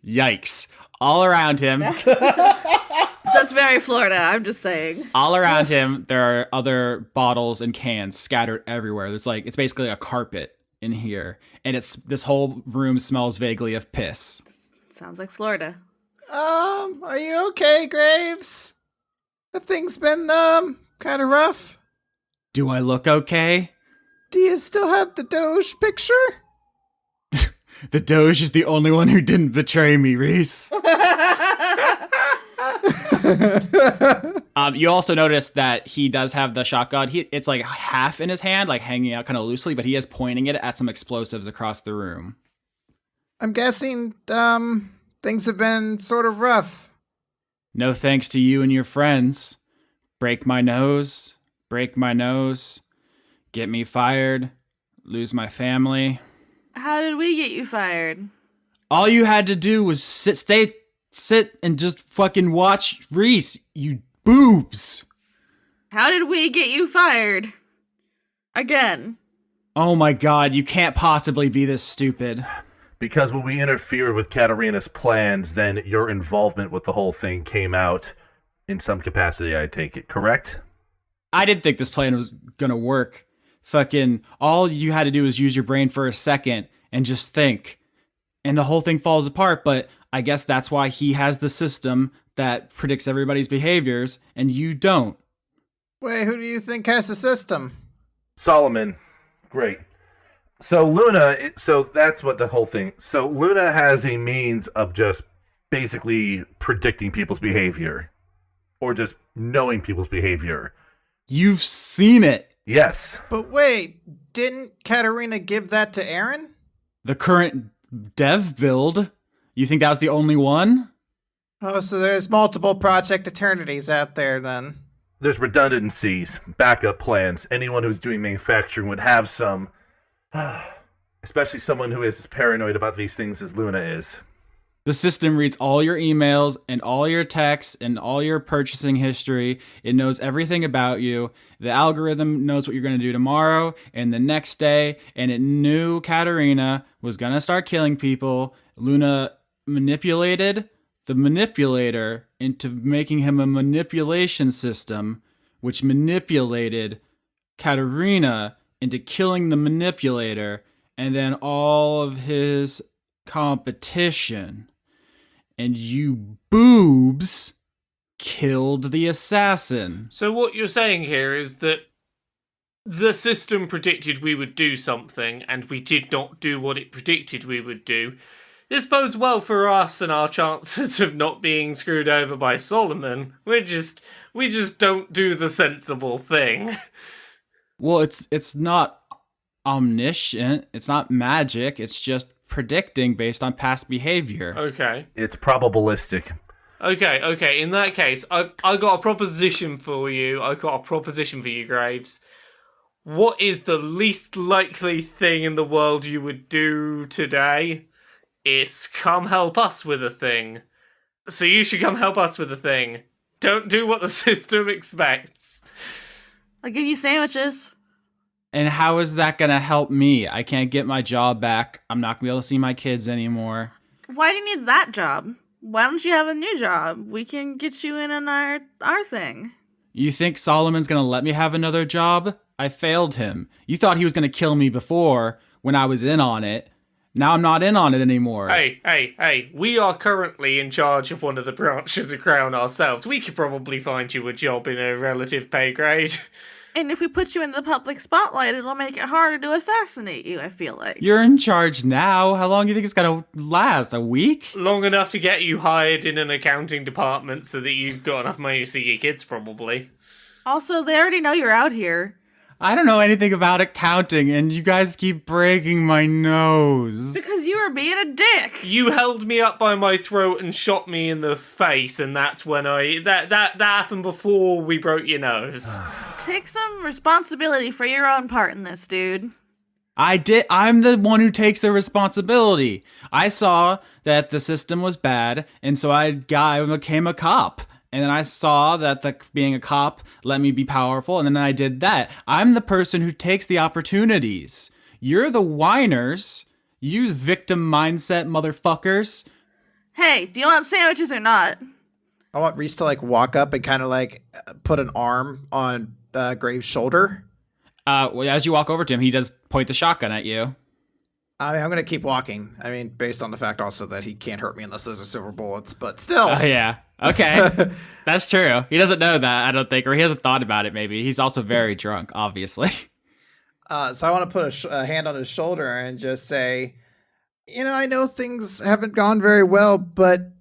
Yikes. All around him. That's very Florida, I'm just saying. All around him, there are other bottles and cans scattered everywhere. It's basically a carpet in here. And this whole room smells vaguely of piss. Sounds like Florida. Are you okay, Graves? The thing's been, kind of rough. Do I look okay? Do you still have the Doge picture? The Doge is the only one who didn't betray me, Reese. You also notice that he does have the shotgun. It's like half in his hand, like hanging out kind of loosely, but he is pointing it at some explosives across the room. I'm guessing, things have been sort of rough. No thanks to you and your friends. Break my nose, get me fired, lose my family. How did we get you fired? All you had to do was sit and just fucking watch Reese, you boobs. How did we get you fired? Again. Oh my god, you can't possibly be this stupid. Because when we interfered with Katarina's plans, then your involvement with the whole thing came out in some capacity, I take it, correct? I didn't think this plan was gonna work. Fucking, all you had to do was use your brain for a second and just think. And the whole thing falls apart, but I guess that's why he has the system that predicts everybody's behaviors, and you don't. Wait, who do you think has the system? Solomon. Great. So Luna, so that's what the whole thing. So Luna has a means of just basically predicting people's behavior. Or just knowing people's behavior. You've seen it. Yes. But wait, didn't Katarina give that to Aaron? The current dev build. You think that was the only one? Oh, so there's multiple Project Eternities out there then. There's redundancies, backup plans. Anyone who's doing manufacturing would have some. Especially someone who is as paranoid about these things as Luna is. The system reads all your emails and all your texts and all your purchasing history. It knows everything about you. The algorithm knows what you're going to do tomorrow and the next day. And it knew Katarina was going to start killing people. Luna manipulated the manipulator into making him a manipulation system, which manipulated Katarina into killing the manipulator, and then all of his competition. And you boobs killed the assassin. So what you're saying here is that the system predicted we would do something, and we did not do what it predicted we would do. This bodes well for us and our chances of not being screwed over by Solomon. We just don't do the sensible thing. Well, it's not omniscient. It's not magic. It's just predicting based on past behavior. Okay. It's probabilistic. Okay. In that case, I got a proposition for you. Graves. What is the least likely thing in the world you would do today? It's come help us with a thing. So you should come help us with a thing. Don't do what the system expects. I'll give you sandwiches. And how is that going to help me? I can't get my job back. I'm not going to be able to see my kids anymore. Why do you need that job? Why don't you have a new job? We can get you in on our thing. You think Solomon's going to let me have another job? I failed him. You thought he was going to kill me before when I was in on it. Now I'm not in on it anymore. Hey, we are currently in charge of one of the branches of Crown ourselves. We could probably find you a job in a relative pay grade. And if we put you in the public spotlight, it'll make it harder to assassinate you, I feel like. You're in charge now. How long do you think it's going to last? A week? Long enough to get you hired in an accounting department so that you've got enough money to see your kids, probably. Also, they already know you're out here. I don't know anything about accounting, and you guys keep breaking my nose. Because you were being a dick. You held me up by my throat and shot me in the face, and that's when that happened before we broke your nose. Take some responsibility for your own part in this, dude. I did. I'm the one who takes the responsibility. I saw that the system was bad, and so I became a cop. And then I saw that being a cop let me be powerful, and then I did that. I'm the person who takes the opportunities. You're the whiners. You victim mindset motherfuckers. Hey, do you want sandwiches or not? I want Reese to walk up and kind of put an arm on Graves' shoulder. As you walk over to him, he does point the shotgun at you. I'm going to keep walking. I mean, based on the fact also that he can't hurt me unless those are silver bullets, but still. Oh, yeah. Okay. That's true. He doesn't know that, I don't think, or he hasn't thought about it, maybe. He's also very drunk, obviously. So I want to put a hand on his shoulder and just say, I know things haven't gone very well, but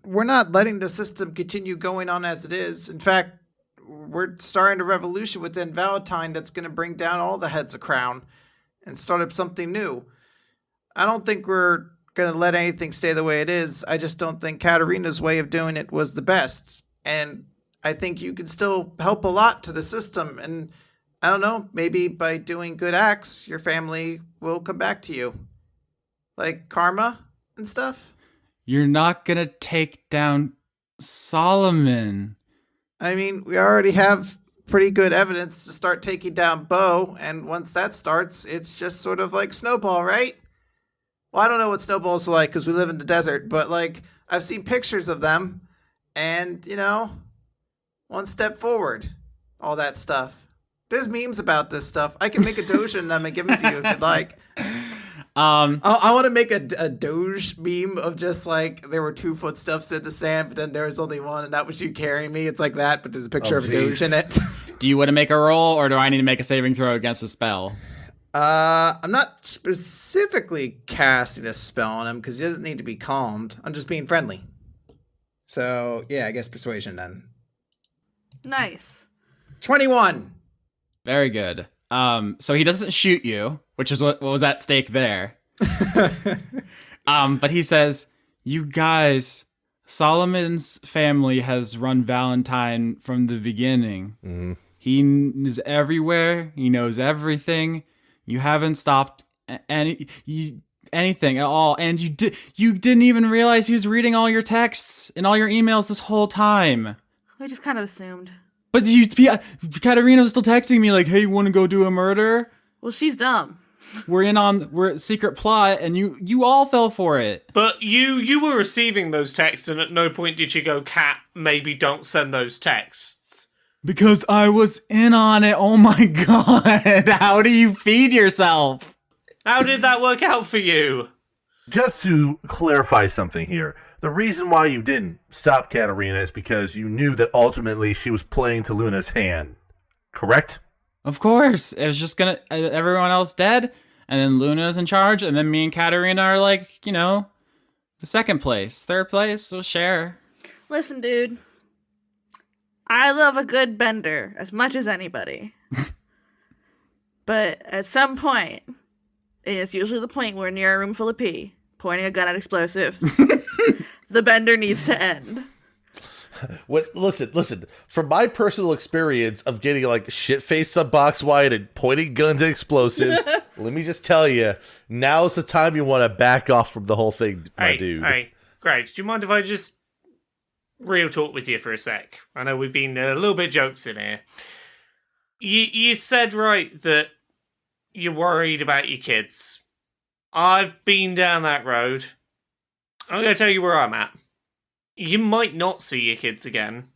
we're not letting the system continue going on as it is. In fact, we're starting a revolution within Valentine that's going to bring down all the heads of Crown and start up something new. I don't think we're going to let anything stay the way it is. I just don't think Katarina's way of doing it was the best. And I think you can still help a lot to the system. And I don't know, maybe by doing good acts, your family will come back to you. Like karma and stuff. You're not gonna take down Solomon. I mean, we already have pretty good evidence to start taking down Bo, and once that starts, it's just sort of like Snowball, right? Well, I don't know what Snowball's like because we live in the desert, but like I've seen pictures of them, and one step forward, all that stuff. There's memes about this stuff. I can make a Doge in them and give them to you if you'd like. I want to make a Doge meme of just like there were 2 footsteps in the sand, but then there was only one, and that was you carrying me. It's like that, but there's a picture of a Doge in it. Do you want to make a roll, or do I need to make a saving throw against the spell? I'm not specifically casting a spell on him because he doesn't need to be calmed. I'm just being friendly. So yeah, I guess persuasion then. Nice. 21. Very good. So he doesn't shoot you, which is what was at stake there. But he says, "You guys, Solomon's family has run Valentine from the beginning. Mm. He is everywhere. He knows everything. You haven't stopped anything at all, and you didn't even realize he was reading all your texts and all your emails this whole time. We just kind of assumed. But Katarina was still texting me like, hey, you want to go do a murder? Well, she's dumb. We're secret plot, and you all fell for it. But you were receiving those texts, and at no point did you go, Kat, maybe don't send those texts. Because I was in on it. Oh my god. How do you feed yourself? How did that work out for you? Just to clarify something here, the reason why you didn't stop Katarina is because you knew that ultimately she was playing to Luna's hand, correct? Of course. It was just everyone else dead, and then Luna's in charge, and then me and Katarina are like, the second place. Third place, we'll share. Listen, dude. I love a good bender as much as anybody. But at some point, and it's usually the point where near a room full of pee, pointing a gun at explosives, the bender needs to end. Listen. From my personal experience of getting like shit-faced on box wide and pointing guns at explosives, let me just tell you, now's the time you want to back off from the whole thing, my dude. Hey, Graves, do you mind if I just real talk with you for a sec? I know we've been a little bit jokes in here. You said right that you're worried about your kids. I've been down that road. I'm going to tell you where I'm at. You might not see your kids again.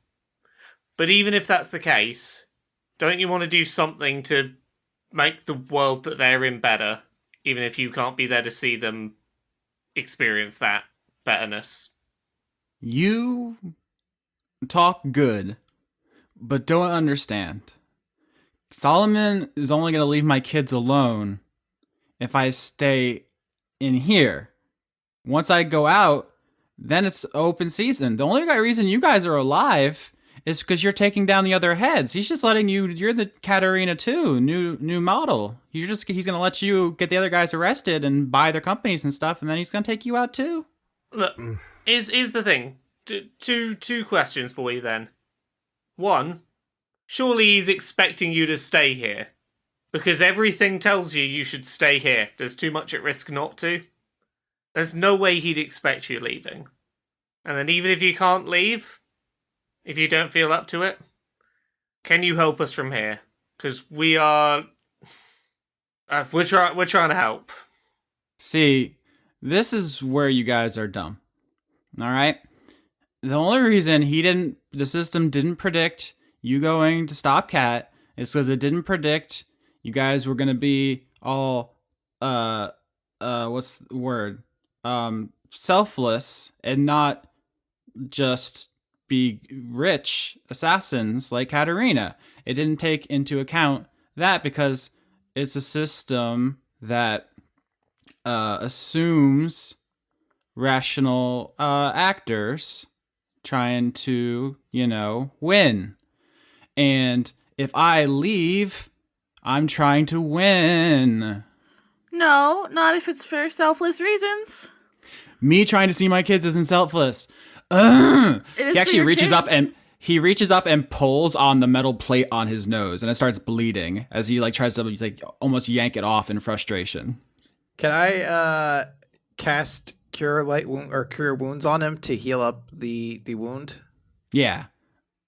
But even if that's the case, don't you want to do something to make the world that they're in better, even if you can't be there to see them experience that betterness? You talk good, but don't understand. Solomon is only going to leave my kids alone if I stay in here. Once I go out, then it's open season. The only reason you guys are alive is because you're taking down the other heads. He's just letting you're the Katarina too, new model. He's going to let you get the other guys arrested and buy their companies and stuff, and then he's going to take you out too. Look, is the thing. Two questions for you then. One, surely he's expecting you to stay here. Because everything tells you should stay here. There's too much at risk not to. There's no way he'd expect you leaving. And then even if you can't leave, if you don't feel up to it, can you help us from here? Because we are... we're trying to help. See, this is where you guys are dumb. Alright? The only reason the system didn't predict you going to stop Kat is because it didn't predict you guys were going to be all, what's the word? Selfless and not just be rich assassins like Katarina. It didn't take into account that because it's a system that assumes rational actors trying to, win. And if I leave, I'm trying to win. No, not if it's for selfless reasons. Me trying to see my kids isn't selfless. It is He for actually your reaches kids. up and pulls on the metal plate on his nose, and it starts bleeding as he tries to almost yank it off in frustration. Can I cast Cure Light Wound or Cure Wounds on him to heal up the wound? Yeah.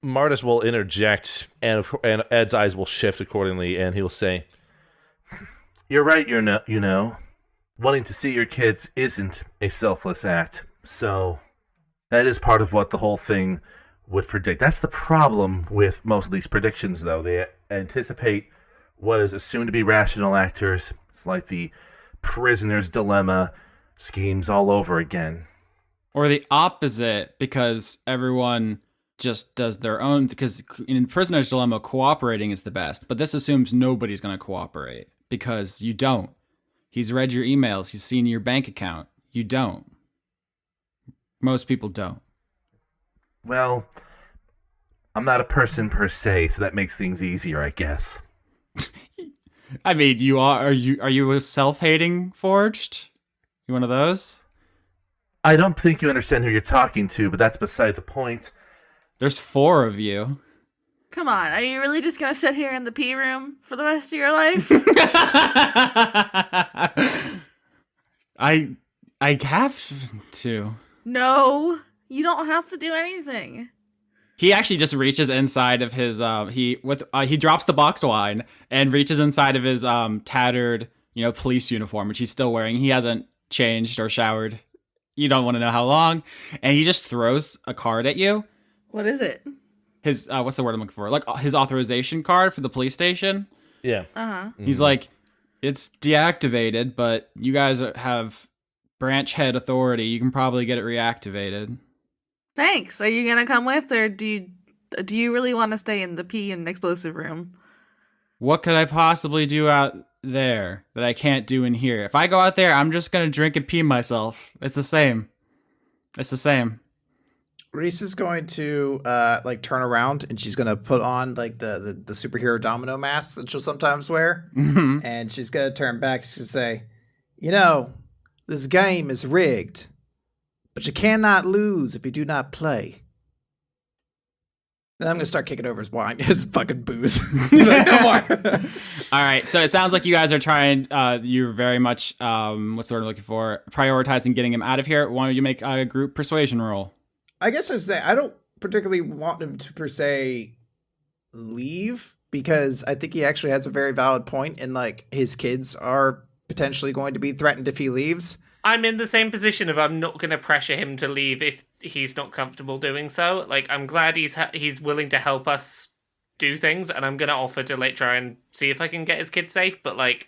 Martis will interject, and Ed's eyes will shift accordingly, and he'll say, "You're right, wanting to see your kids isn't a selfless act, so that is part of what the whole thing would predict. That's the problem with most of these predictions, though. They anticipate what is assumed to be rational actors. It's like the prisoner's dilemma schemes all over again." Or the opposite, because everyone just does their own, because in prisoner's dilemma, cooperating is the best, but this assumes nobody's going to cooperate because you don't. He's read your emails. He's seen your bank account. You don't. Most people don't. Well, I'm not a person per se, so that makes things easier, I guess. I mean, you are you a self-hating forged? You one of those? I don't think you understand who you're talking to, but that's beside the point. There's 4 of you. Come on, are you really just gonna sit here in the pee room for the rest of your life? I have to. No, you don't have to do anything. He actually just reaches inside of his he drops the boxed wine and reaches inside of his tattered, police uniform, which he's still wearing. He hasn't changed or showered. You don't want to know how long. And he just throws a card at you. What is it? His what's the word I'm looking for? Like his authorization card for the police station. Yeah. Uh-huh. He's like, it's deactivated, but you guys have branch head authority. You can probably get it reactivated. Thanks. Are you gonna come with, or do you really want to stay in the pee and explosive room? What could I possibly do out there that I can't do in here? If I go out there, I'm just gonna drink and pee myself. It's the same. It's the same. Reese is going to turn around and she's gonna put on the superhero domino mask that she'll sometimes wear, and she's gonna turn back. She's gonna say, this game is rigged, but you cannot lose if you do not play. Then I'm gonna start kicking over his wine, his fucking booze. Like, no more. All right, so it sounds like you guys are trying. You're very much what's the word I'm looking for? Prioritizing getting him out of here. Why don't you make a group persuasion roll? I guess I'd say I don't particularly want him to per se leave, because I think he actually has a very valid point, and his kids are potentially going to be threatened if he leaves. I'm in the same position of I'm not going to pressure him to leave if he's not comfortable doing so. I'm glad he's willing to help us do things, and I'm going to offer to try and see if I can get his kids safe. But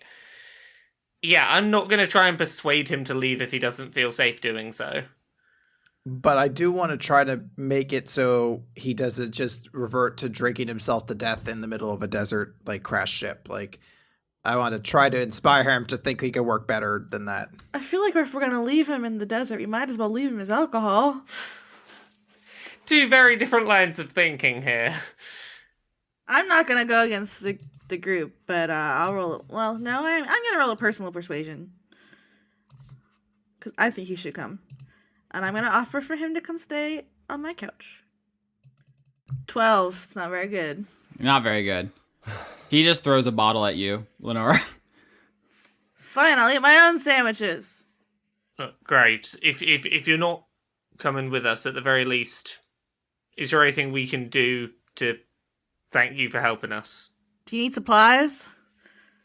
yeah, I'm not going to try and persuade him to leave if he doesn't feel safe doing so. But I do want to try to make it so he doesn't just revert to drinking himself to death in the middle of a desert crash ship. I want to try to inspire him to think he can work better than that. I feel like if we're gonna leave him in the desert, we might as well leave him his alcohol. 2 very different lines of thinking here. I'm not gonna go against the group, but I'll roll. Well, no, I'm gonna roll a personal persuasion because I think he should come, and I'm gonna offer for him to come stay on my couch. 12. It's not very good. Not very good. He just throws a bottle at you, Lenora. Fine, I'll eat my own sandwiches. Look, Graves, if you're not coming with us, at the very least, is there anything we can do to thank you for helping us? Do you need supplies?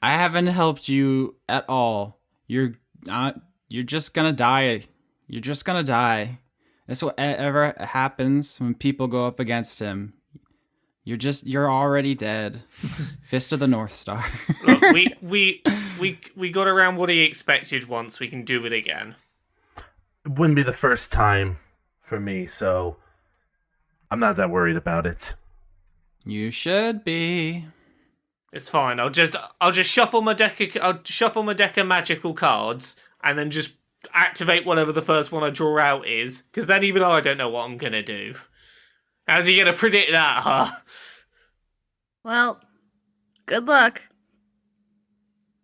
I haven't helped you at all. You're just gonna die. You're just gonna die. That's whatever happens when people go up against him. You're already dead. Fist of the North Star. Look, we got around what he expected once. We can do it again. It wouldn't be the first time for me, so I'm not that worried about it. You should be. It's fine. I'll just shuffle my deck. I'll shuffle my deck of magical cards, and then just activate whatever the first one I draw out is. Because then even I don't know what I'm gonna do. How's he gonna predict that, huh? Well, good luck.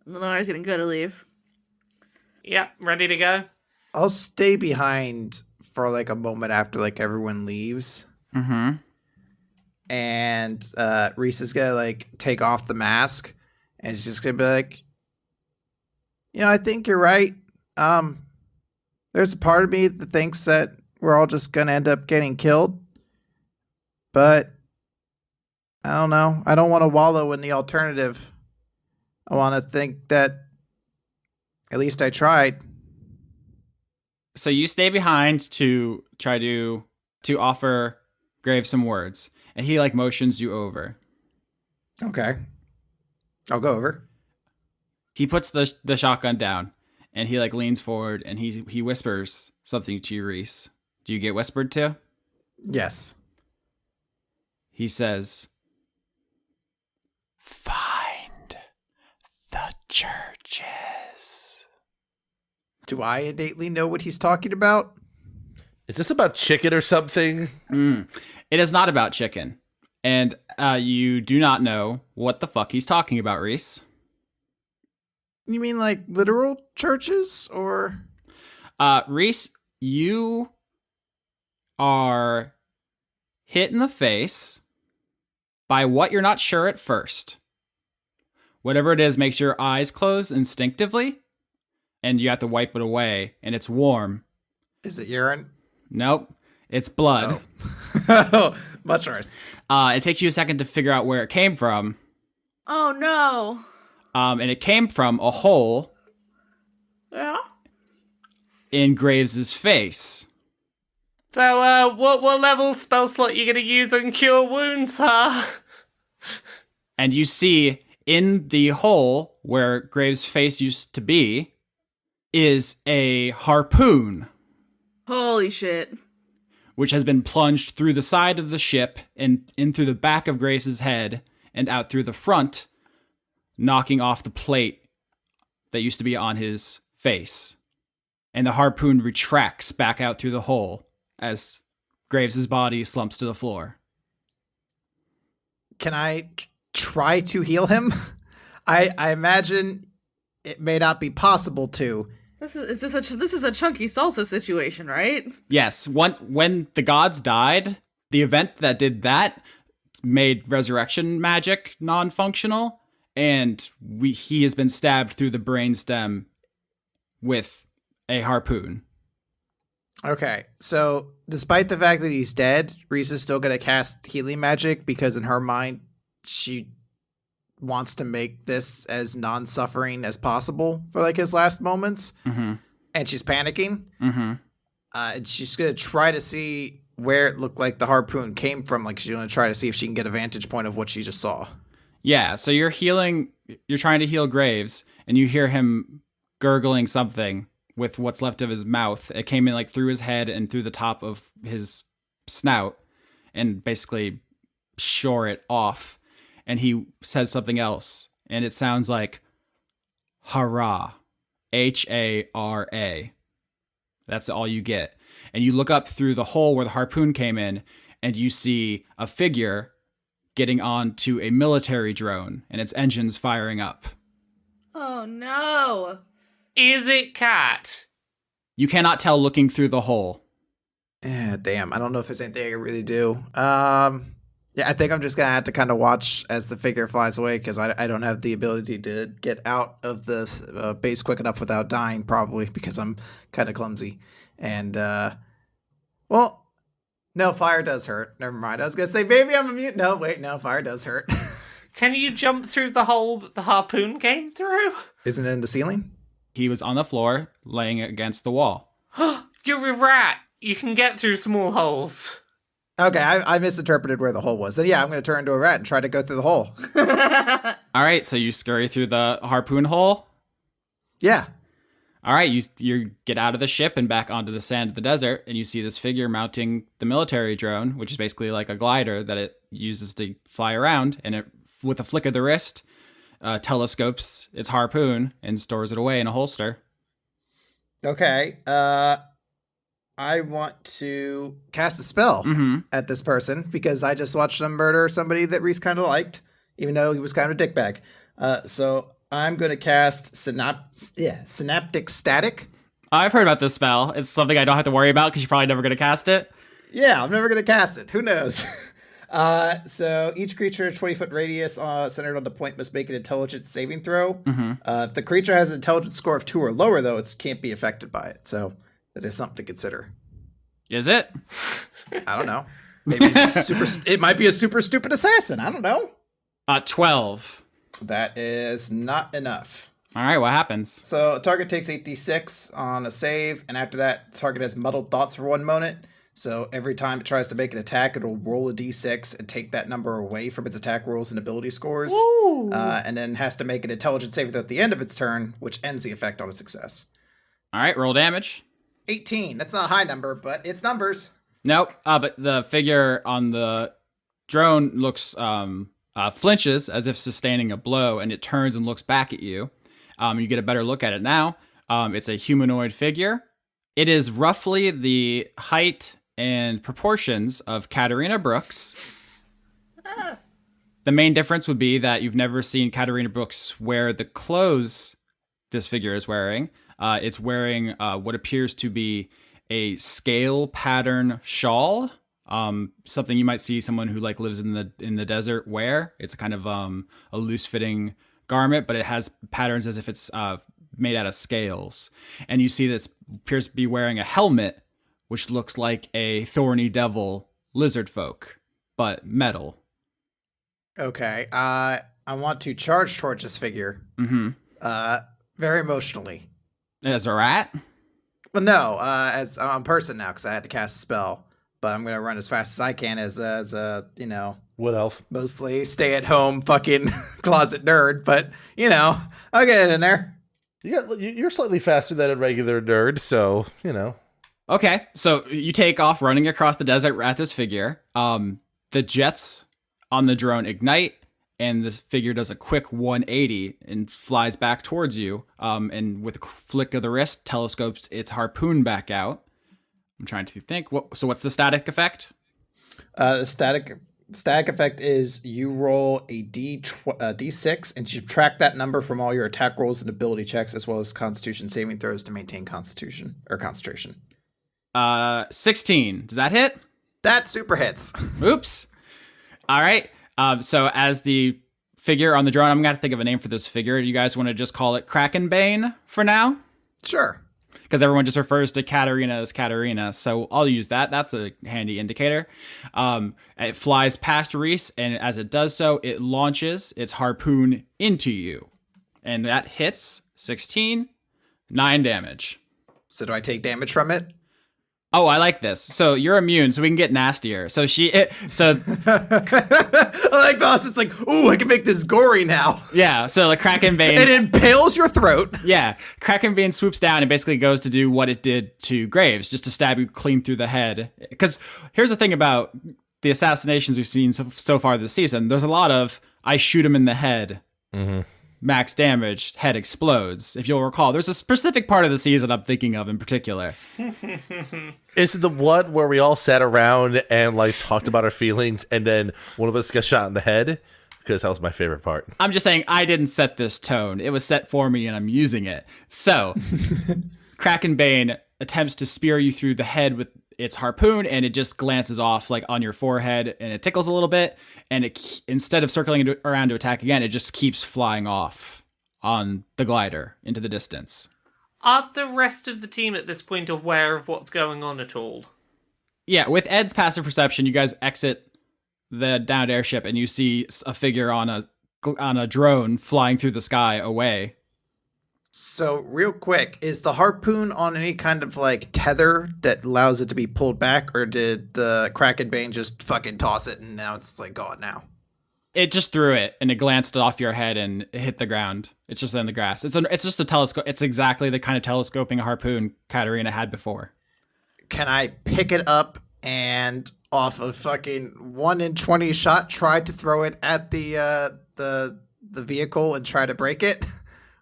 Lenora's gonna go to leave. Yep, ready to go. I'll stay behind for like a moment after like everyone leaves. Mm-hmm. And Reese is gonna like take off the mask and he's just gonna be like, I think you're right. There's a part of me that thinks that we're all just gonna end up getting killed. But I don't know. I don't want to wallow in the alternative. I want to think that at least I tried. So you stay behind to try to offer Graves some words, and he like motions you over. Okay. I'll go over. He puts the shotgun down, and he like leans forward, and he whispers something to you, Reese. Do you get whispered to? Yes. He says, "Find the churches." Do I innately know what he's talking about? Is this about chicken or something? It is not about chicken. And you do not know what the fuck he's talking about, Reese. You mean like literal churches or? Reese, you are hit in the face by what you're not sure at first. Whatever it is makes your eyes close instinctively, and you have to wipe it away, and it's warm. Is it urine? Nope, it's blood. Oh, much worse. It takes you a second to figure out where it came from. Oh no. And it came from a hole Yeah. in Graves' face. So, what level spell slot you gonna use on cure wounds, huh? And you see in the hole where Graves' face used to be is a harpoon, Holy shit. which has been plunged through the side of the ship and in through the back of Graves' head and out through the front, knocking off the plate that used to be on his face. And the harpoon retracts back out through the hole as Graves' body slumps to the floor. Can I try to heal him? I imagine it may not be possible to. This is a chunky salsa situation, right? Yes, when the gods died, the event that did that made resurrection magic non-functional, and he has been stabbed through the brainstem with a harpoon. Okay, so despite the fact that he's dead, Reese is still going to cast healing magic because in her mind, she wants to make this as non-suffering as possible for like his last moments. Mm-hmm. And she's panicking. Mm-hmm. And she's going to try to see where it looked like the harpoon came from. Like she's going to try to see if she can get a vantage point of what she just saw. Yeah, so you're trying to heal Graves, and you hear him gurgling something with what's left of his mouth. It came in like through his head and through the top of his snout and basically shore it off. And he says something else, and it sounds like hurrah, H-A-R-A. That's all you get. And you look up through the hole where the harpoon came in, and you see a figure getting onto a military drone, and its engines firing up. Oh no. Is it Cat? You cannot tell looking through the hole. Yeah, damn. I don't know if there's anything I can really do. Yeah, I think I'm just gonna have to kind of watch as the figure flies away because I don't have the ability to get out of the base quick enough without dying, probably because I'm kind of clumsy. And well, no, fire does hurt. Never mind. I was gonna say maybe I'm immune. No, wait, no, fire does hurt. Can you jump through the hole that the harpoon came through? Isn't it in the ceiling? He was on the floor, laying against the wall. You're a rat. You can get through small holes. Okay, I misinterpreted where the hole was. Then yeah, I'm gonna turn into a rat and try to go through the hole. All right, so you scurry through the harpoon hole. Yeah. All right, you get out of the ship and back onto the sand of the desert, and you see this figure mounting the military drone, which is basically like a glider that it uses to fly around, and it, with a flick of the wrist, telescopes its harpoon and stores it away in a holster. Okay. I want to cast a spell at this person because I just watched them murder somebody that Reese kind of liked, even though he was kind of a dickbag. So I'm going to cast Synaptic Static. I've heard about this spell. It's something I don't have to worry about because you're probably never going to cast it. Yeah, I'm never going to cast it. Who knows? So each creature in a 20-foot radius centered on the point must make an intelligence saving throw. If the creature has an intelligence score of 2 or lower, though, it can't be affected by it. So that is something to consider. Is it? I don't know. Maybe it's it might be a super stupid assassin. I don't know. 12. That is not enough. All right, what happens? So a target takes 8d6 on a save, and after that, the target has muddled thoughts for 1 moment. So every time it tries to make an attack, it'll roll a d6 and take that number away from its attack rolls and ability scores. And then has to make an intelligence saving throw at the end of its turn, which ends the effect on a success. All right, roll damage. 18. That's not a high number, but it's numbers. Nope. But the figure on the drone looks flinches as if sustaining a blow, and it turns and looks back at you. You get a better look at it now. It's a humanoid figure. It is roughly the height and proportions of Katarina Brooks. The main difference would be that you've never seen Katarina Brooks wear the clothes this figure is wearing. It's wearing what appears to be a scale pattern shawl. Something you might see someone who like lives in the desert wear. It's a kind of a loose fitting garment, but it has patterns as if it's made out of scales. And you see this appears to be wearing a helmet, which looks like a thorny devil lizard folk, but metal. Okay. I want to charge towards this figure. Very emotionally. As a rat? Well, no, as I'm a person now because I had to cast a spell, but I'm gonna run as fast as I can as a Wood elf. mostly stay at home fucking closet nerd. But I'll get it in there. You're slightly faster than a regular nerd, so Okay, so you take off running across the desert at this figure. The jets on the drone ignite, and this figure does a quick 180 and flies back towards you. And with a flick of the wrist, telescopes its harpoon back out. I'm trying to think. So what's the static effect? The static effect is you roll a d6 and subtract that number from all your attack rolls and ability checks, as well as Constitution saving throws to maintain Constitution or concentration. 16. Does that hit? That super hits. Oops. All right. So as the figure on the drone, I'm going to think of a name for this figure. Do you guys want to just call it Krakenbane for now? Sure. Because everyone just refers to Katarina as Katarina. So I'll use that. That's a handy indicator. It flies past Reese, and as it does so, it launches its harpoon into you. And that hits 16, 9 damage. So do I take damage from it? Oh, I like this. So you're immune, so we can get nastier. So I like this. It's like, ooh, I can make this gory now. Yeah, so the Krakenbane... It impales your throat. Yeah, Krakenbane swoops down and basically goes to do what it did to Graves, just to stab you clean through the head. Because here's the thing about the assassinations we've seen so far this season. There's a lot of, I shoot him in the head. Max damage, head explodes. If you'll recall, there's a specific part of the season I'm thinking of in particular. Is it the one where we all sat around and talked about our feelings, and then one of us got shot in the head? Because that was my favorite part. I'm just saying I didn't set this tone. It was set for me, and I'm using it. So, Krakenbane attempts to spear you through the head with its harpoon, and it just glances off on your forehead, and it tickles a little bit, and it, instead of circling around to attack again, it just keeps flying off on the glider into the distance. Are the rest of the team at this point aware of what's going on at all? Yeah, with Ed's passive perception, you guys exit the downed airship, and you see a figure on a drone flying through the sky away. So real quick, is the harpoon on any kind of tether that allows it to be pulled back, or did the Krakenbane just fucking toss it and now it's gone now? It just threw it and it glanced off your head and it hit the ground. It's just in the grass. It's just a telescope. It's exactly the kind of telescoping harpoon Katarina had before. Can I pick it up and off a fucking 1 in 20 shot try to throw it at the the vehicle and try to break it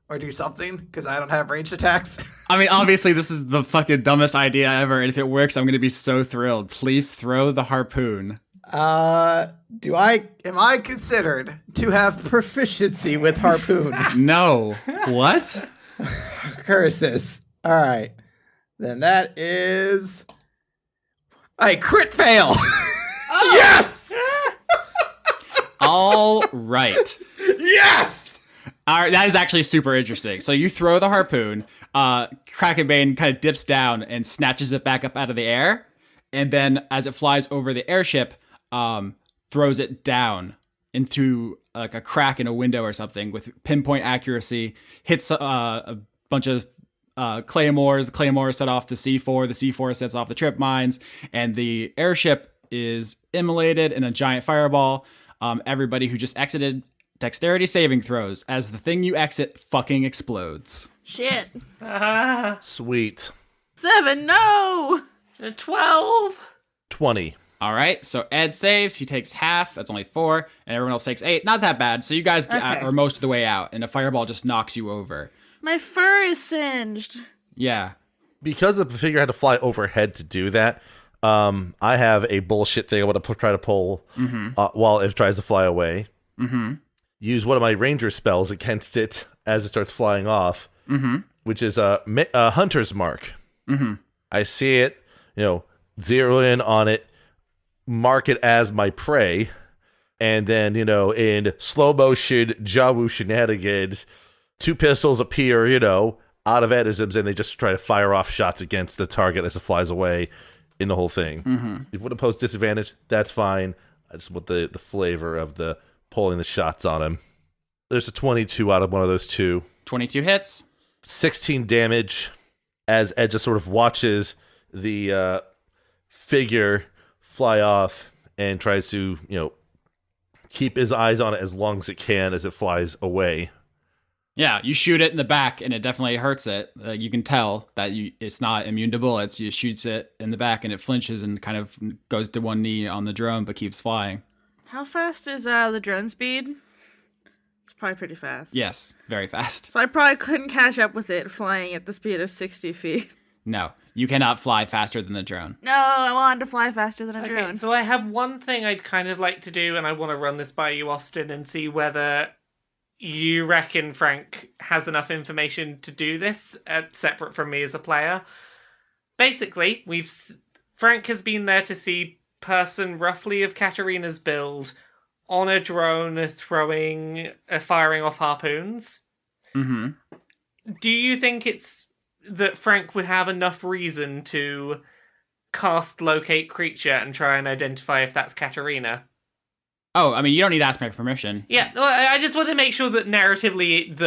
or do something because I don't have ranged attacks. I mean, obviously, this is the fucking dumbest idea ever, and if it works, I'm going to be so thrilled. Please throw the harpoon. Am I considered to have proficiency with harpoon? No. What? Curses. All right. Then that is a crit fail. Yes! All right. Yes! All right, that is actually super interesting. So you throw the harpoon, Krakenbane kind of dips down and snatches it back up out of the air, and then as it flies over the airship, throws it down into like a crack in a window or something with pinpoint accuracy, hits a bunch of claymores. The claymores set off the C4. The C4 sets off the trip mines, and the airship is immolated in a giant fireball. Everybody who just exited, dexterity saving throws as the thing you exit fucking explodes. Shit. Sweet. 7, no! 12. 20. All right, so Ed saves. He takes half. That's only 4, and everyone else takes 8. Not that bad. So you guys are most of the way out, and a fireball just knocks you over. My fur is singed. Yeah. Because the figure had to fly overhead to do that, I have a bullshit thing I want to try to pull while it tries to fly away. Mm-hmm. Use one of my ranger spells against it as it starts flying off, which is a hunter's mark. Mm-hmm. I see it, zero in on it, mark it as my prey, and then, in slow motion, Jawu shenanigans, 2 pistols appear, out of Edisms, and they just try to fire off shots against the target as it flies away in the whole thing. If you want to pose disadvantage, that's fine. I just want the flavor of the pulling the shots on him. There's a 22 out of one of those 2. 22 hits. 16 damage as Ed just sort of watches the figure fly off and tries to, keep his eyes on it as long as it can as it flies away. Yeah, you shoot it in the back, and it definitely hurts it. You can tell that it's not immune to bullets. You shoots it in the back, and it flinches and kind of goes to one knee on the drone, but keeps flying. How fast is the drone speed? It's probably pretty fast. Yes, very fast. So I probably couldn't catch up with it flying at the speed of 60 feet. No, you cannot fly faster than the drone. No, I wanted to fly faster than a drone. So I have one thing I'd kind of like to do, and I want to run this by you, Austin, and see whether you reckon Frank has enough information to do this, separate from me as a player. Basically, Frank has been there to see person roughly of Katarina's build on a drone firing off harpoons. Mm-hmm. Do you think it's that Frank would have enough reason to cast locate creature and try and identify if that's Katarina? Oh, I mean, you don't need to ask my permission. Yeah, well, I just want to make sure that narratively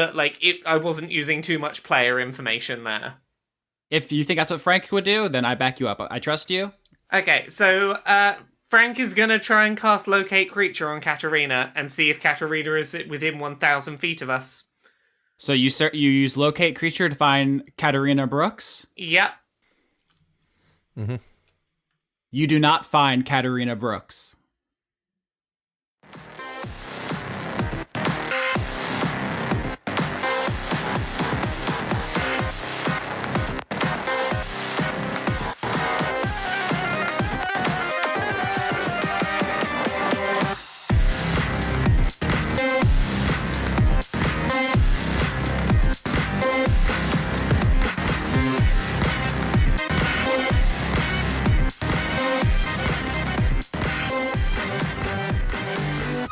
I wasn't using too much player information there. If you think that's what Frank would do, then I back you up. I trust you. Okay, so Frank is going to try and cast locate creature on Katarina and see if Katarina is within 1,000 feet of us. So you use locate creature to find Katarina Brooks? Yep. Mm-hmm. You do not find Katarina Brooks.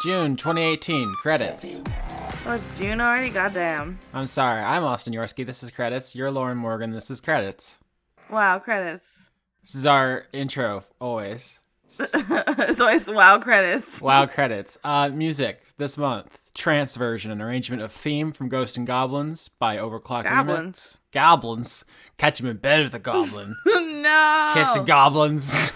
June 2018, credits. Oh, it's June already? Goddamn. I'm sorry, I'm Austin Yorsky, this is credits. You're Lauren Morgan, this is credits. Wow, credits. This is our intro, always. It's always wow credits. Wow, credits. Music, this month. Trance version, an arrangement of theme from Ghosts and Goblins by Overclock Goblins. Remix. Goblins. Catch him in bed with a goblin. No. Kiss the goblins.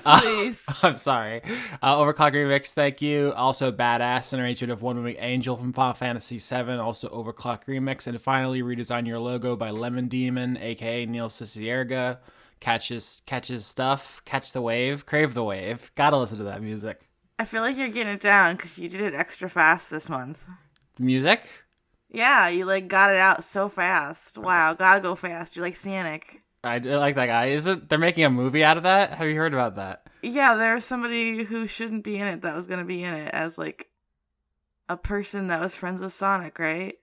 Please. I'm sorry. Overclock Remix, thank you. Also Badass, an arrangement of One Winged Angel from Final Fantasy VII. Also Overclock Remix. And finally, Redesign Your Logo by Lemon Demon, a.k.a. Neil Cicierga. Catches stuff. Catch the wave. Crave the wave. Gotta listen to that music. I feel like you're getting it down because you did it extra fast this month. The music? Yeah, you like got it out so fast. Wow, gotta go fast. You're like Sonic. I do like that guy. They're making a movie out of that? Have you heard about that? Yeah, there was somebody who shouldn't be in it that was gonna be in it as like a person that was friends with Sonic, right?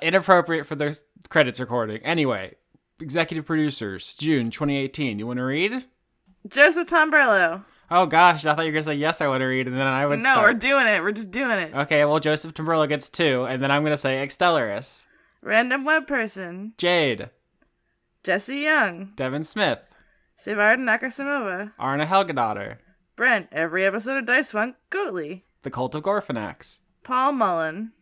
Inappropriate for the credits recording. Anyway, executive producers, June 2018. You want to read? Joseph Tombrello. Oh gosh, I thought you were gonna say yes. I want to read, and then I would. No, start. we're doing it. We're just doing it. Okay, well, Joseph Tombrello gets 2, and then I'm gonna say Extellaris, Random web person. Jade, Jesse Young. Devin Smith, Sivarda Nakasimova. Arna Helgadottir, Brent. Every episode of Dice Funk. Goatley. The Cult of Gorfanax, Paul Mullen.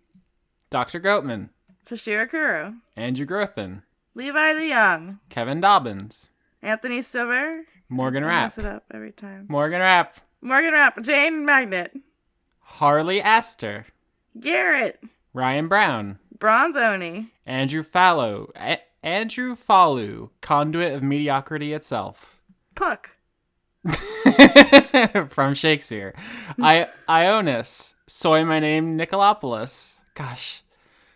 Dr. Goatman, Toshiro Kuro. Andrew Grothin, Levi the Young. Kevin Dobbins, Anthony Silver. Morgan I Rapp, mess it up every time. Morgan Rapp, Morgan Rapp. Jane Magnet. Harley Astor, Garrett. Ryan Brown, Bronze Oni. Andrew Fallow, Andrew Fallu, conduit of mediocrity itself. Puck. From Shakespeare. Ionis, soy my name Nicolopoulos. Gosh.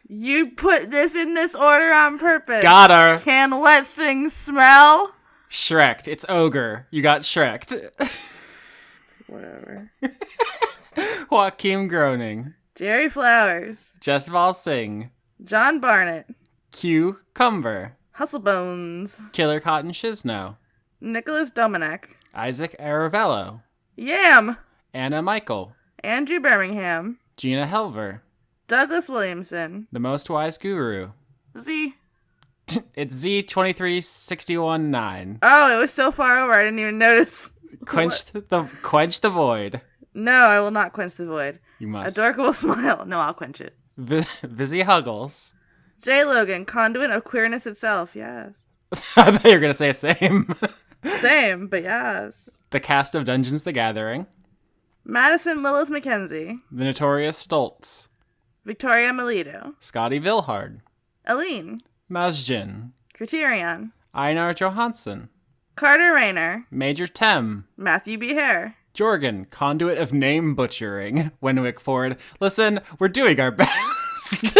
You put this in this order on purpose. Got her. Can wet things smell? Shrek'd. It's ogre. You got Shrek'd. Whatever. Joaquin Groening, Jerry Flowers. Jessval Singh, John Barnett. Q Cumber, Hustlebones. Killer Cotton Shizno, Nicholas Domenech. Isaac Aravello, Yam. Anna Michael, Andrew Birmingham. Gina Helver, Douglas Williamson. The Most Wise Guru. Z. It's Z23619. Oh, it was so far over I didn't even notice. Quench the void. No, I will not quench the void. You must. Adorable smile. No, I'll quench it. Vizzy Huggles. J. Logan, conduit of queerness itself. Yes. I thought you were gonna say same. Same, but yes. The cast of Dungeons the Gathering. Madison Lilith McKenzie. The Notorious Stoltz. Victoria Melito. Scotty Vilhard. Aline. Mazjin. Criterion. Einar Johansson. Carter Rayner. Major Tem. Matthew B. Hare. Jorgen, conduit of name butchering. Wenwick Ford. Listen, we're doing our best.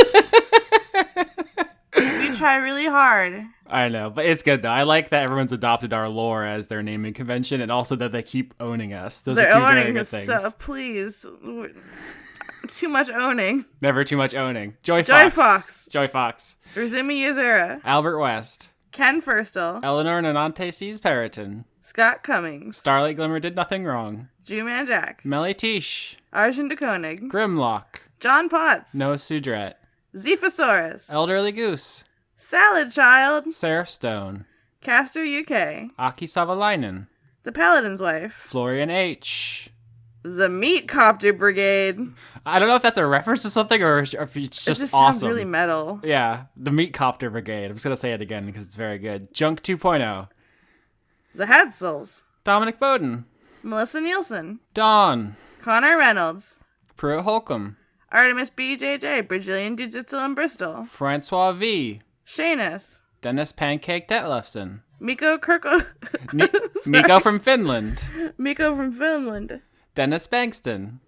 We try really hard. I know, but it's good though. I like that everyone's adopted our lore as their naming convention, and also that they keep owning us. Those They're are two very owning good us, things. so please. Too much owning. Never too much owning. Joy Joy Fox. Fox. Joy Fox. Razumi Yazura. Albert West. Ken Firstel. Eleanor Nanante Sees Periton. Scott Cummings. Starlight Glimmer did nothing wrong. Jewman Jack. Melly Tish. Arjun de Koenig. Grimlock. John Potts. Noah Sudret. Zephosaurus. Elderly Goose. Salad Child. Seraph Stone. Castor UK. Aki Savalainen. The Paladin's Wife. Florian H. The Meat Copter Brigade. I don't know if that's a reference to something or if it's It just just awesome. sounds really metal. Yeah, the Meat Copter Brigade. I'm just going to say it again because it's very good. Junk 2.0. The Hadsels. Dominic Bowden. Melissa Nielsen. Dawn. Connor Reynolds. Pruitt Holcomb. Artemis BJJ. Brazilian Jiu Jitsu in Bristol. Francois V. Shanus. Dennis Pancake Detlefsen. Miko Kirko. Miko from Finland. Miko from Finland. Dennis Bankston.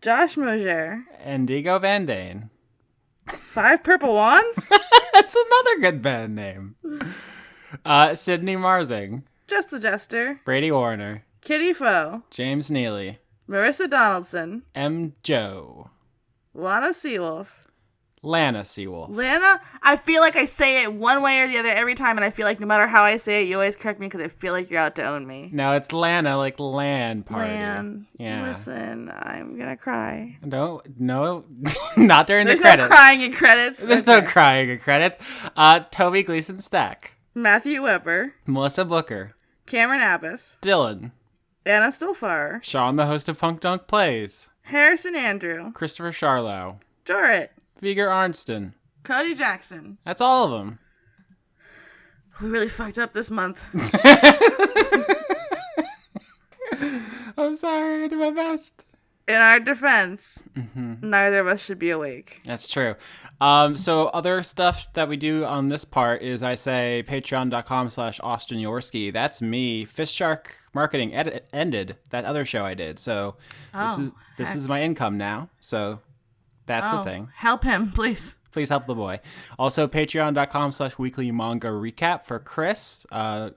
Josh Moser. Indigo Van Dane. 5 Purple Wands. That's another good band name. Sydney Marsing. Just the Jester. Brady Warner. Kitty Foe. James Neely. Marissa Donaldson. M. Joe. Lana Seawolf. Lana Seawolf. Lana, I feel like I say it one way or the other every time, and I feel like no matter how I say it, you always correct me because I feel like you're out to own me. No, it's Lana, like LAN party. Lan, Yeah. listen, I'm gonna cry. No, not during There's the credits. no crying in credits. There's Okay. no crying in credits. Toby Gleason Stack. Matthew Weber. Melissa Booker. Cameron Abbas. Dylan. Anna Stillfar. Sean, the host of Funk Dunk Plays. Harrison Andrew. Christopher Charlo. Dorrit. Viger Arnston. Cody Jackson. That's all of them. We really fucked up this month. I'm sorry, I did my best. In our defense, neither of us should be awake. That's true. So other stuff that we do on this part is I say patreon.com/Austin Yorsky. That's me. Fish Shark Marketing ended that other show I did. So this is my income now. So That's the thing. Help him, please. Please help the boy. Also, patreon.com/weekly manga recap for Chris. What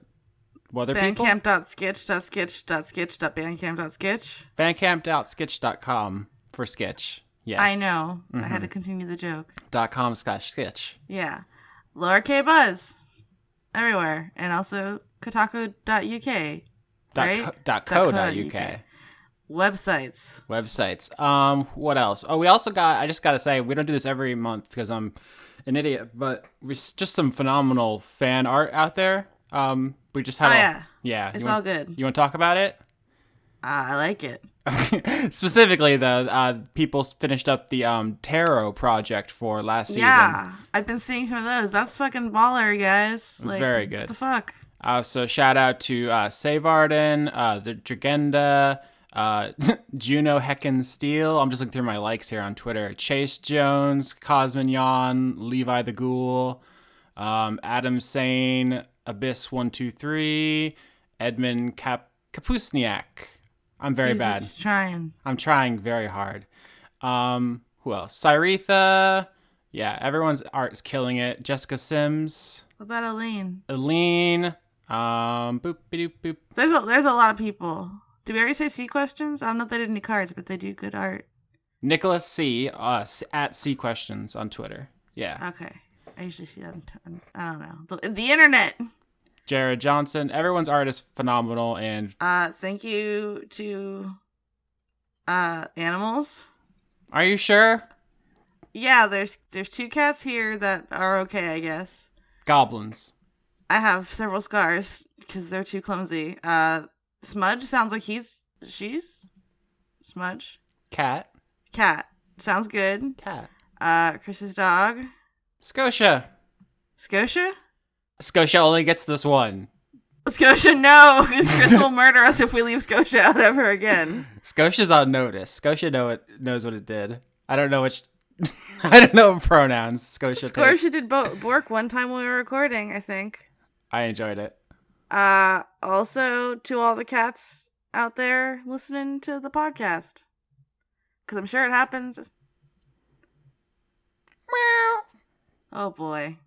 other people? Bandcamp.sketch.sketch.bandcamp.sketch. Bandcamp.sketch.com for sketch. Yes. I know. I had to continue the joke. .com/sketch. Yeah. Laura K. Buzz. Everywhere. And also kotaku.uk. Right? .co.uk. Websites. What else? Oh, we also I just gotta say, we don't do this every month because I'm an idiot, but we just some phenomenal fan art out there. We just have It's all good. You want to talk about it? I like it. Specifically, people finished up the tarot project for last season. Yeah, I've been seeing some of those. That's fucking baller, guys. It's very good. What the fuck? So shout out to Savarden, the Dragenda, Juno Heckin Steele. I'm just looking through my likes here on Twitter. Chase Jones, Cosmignon, Levi the Ghoul, Adam Sane, Abyss123, Edmund Kapusniak. I'm very bad. Just trying. I'm trying very hard. Who else? Cyretha. Yeah, everyone's art is killing it. Jessica Sims. What about Aline? Boop, doop, boop. There's a lot of people. Did we already say C questions? I don't know if they did any cards, but they do good art. Nicholas C. At C Questions on Twitter. Yeah. Okay. I usually see that I don't know. The internet. Jared Johnson. Everyone's art is phenomenal, and thank you to animals. Are you sure? Yeah, there's 2 cats here that are okay, I guess. Goblins. I have several scars because they're too clumsy. Smudge sounds like she's Smudge. Cat. Sounds good. Cat. Chris's dog. Scotia. Scotia only gets this one. Scotia, no, because Chris will murder us if we leave Scotia out ever again. Scotia's on notice. Scotia knows what it did. I don't know which. I don't know pronouns. Scotia did Bork one time when we were recording, I think. I enjoyed it. Also to all the cats out there listening to the podcast, because I'm sure it happens. Meow. Oh boy.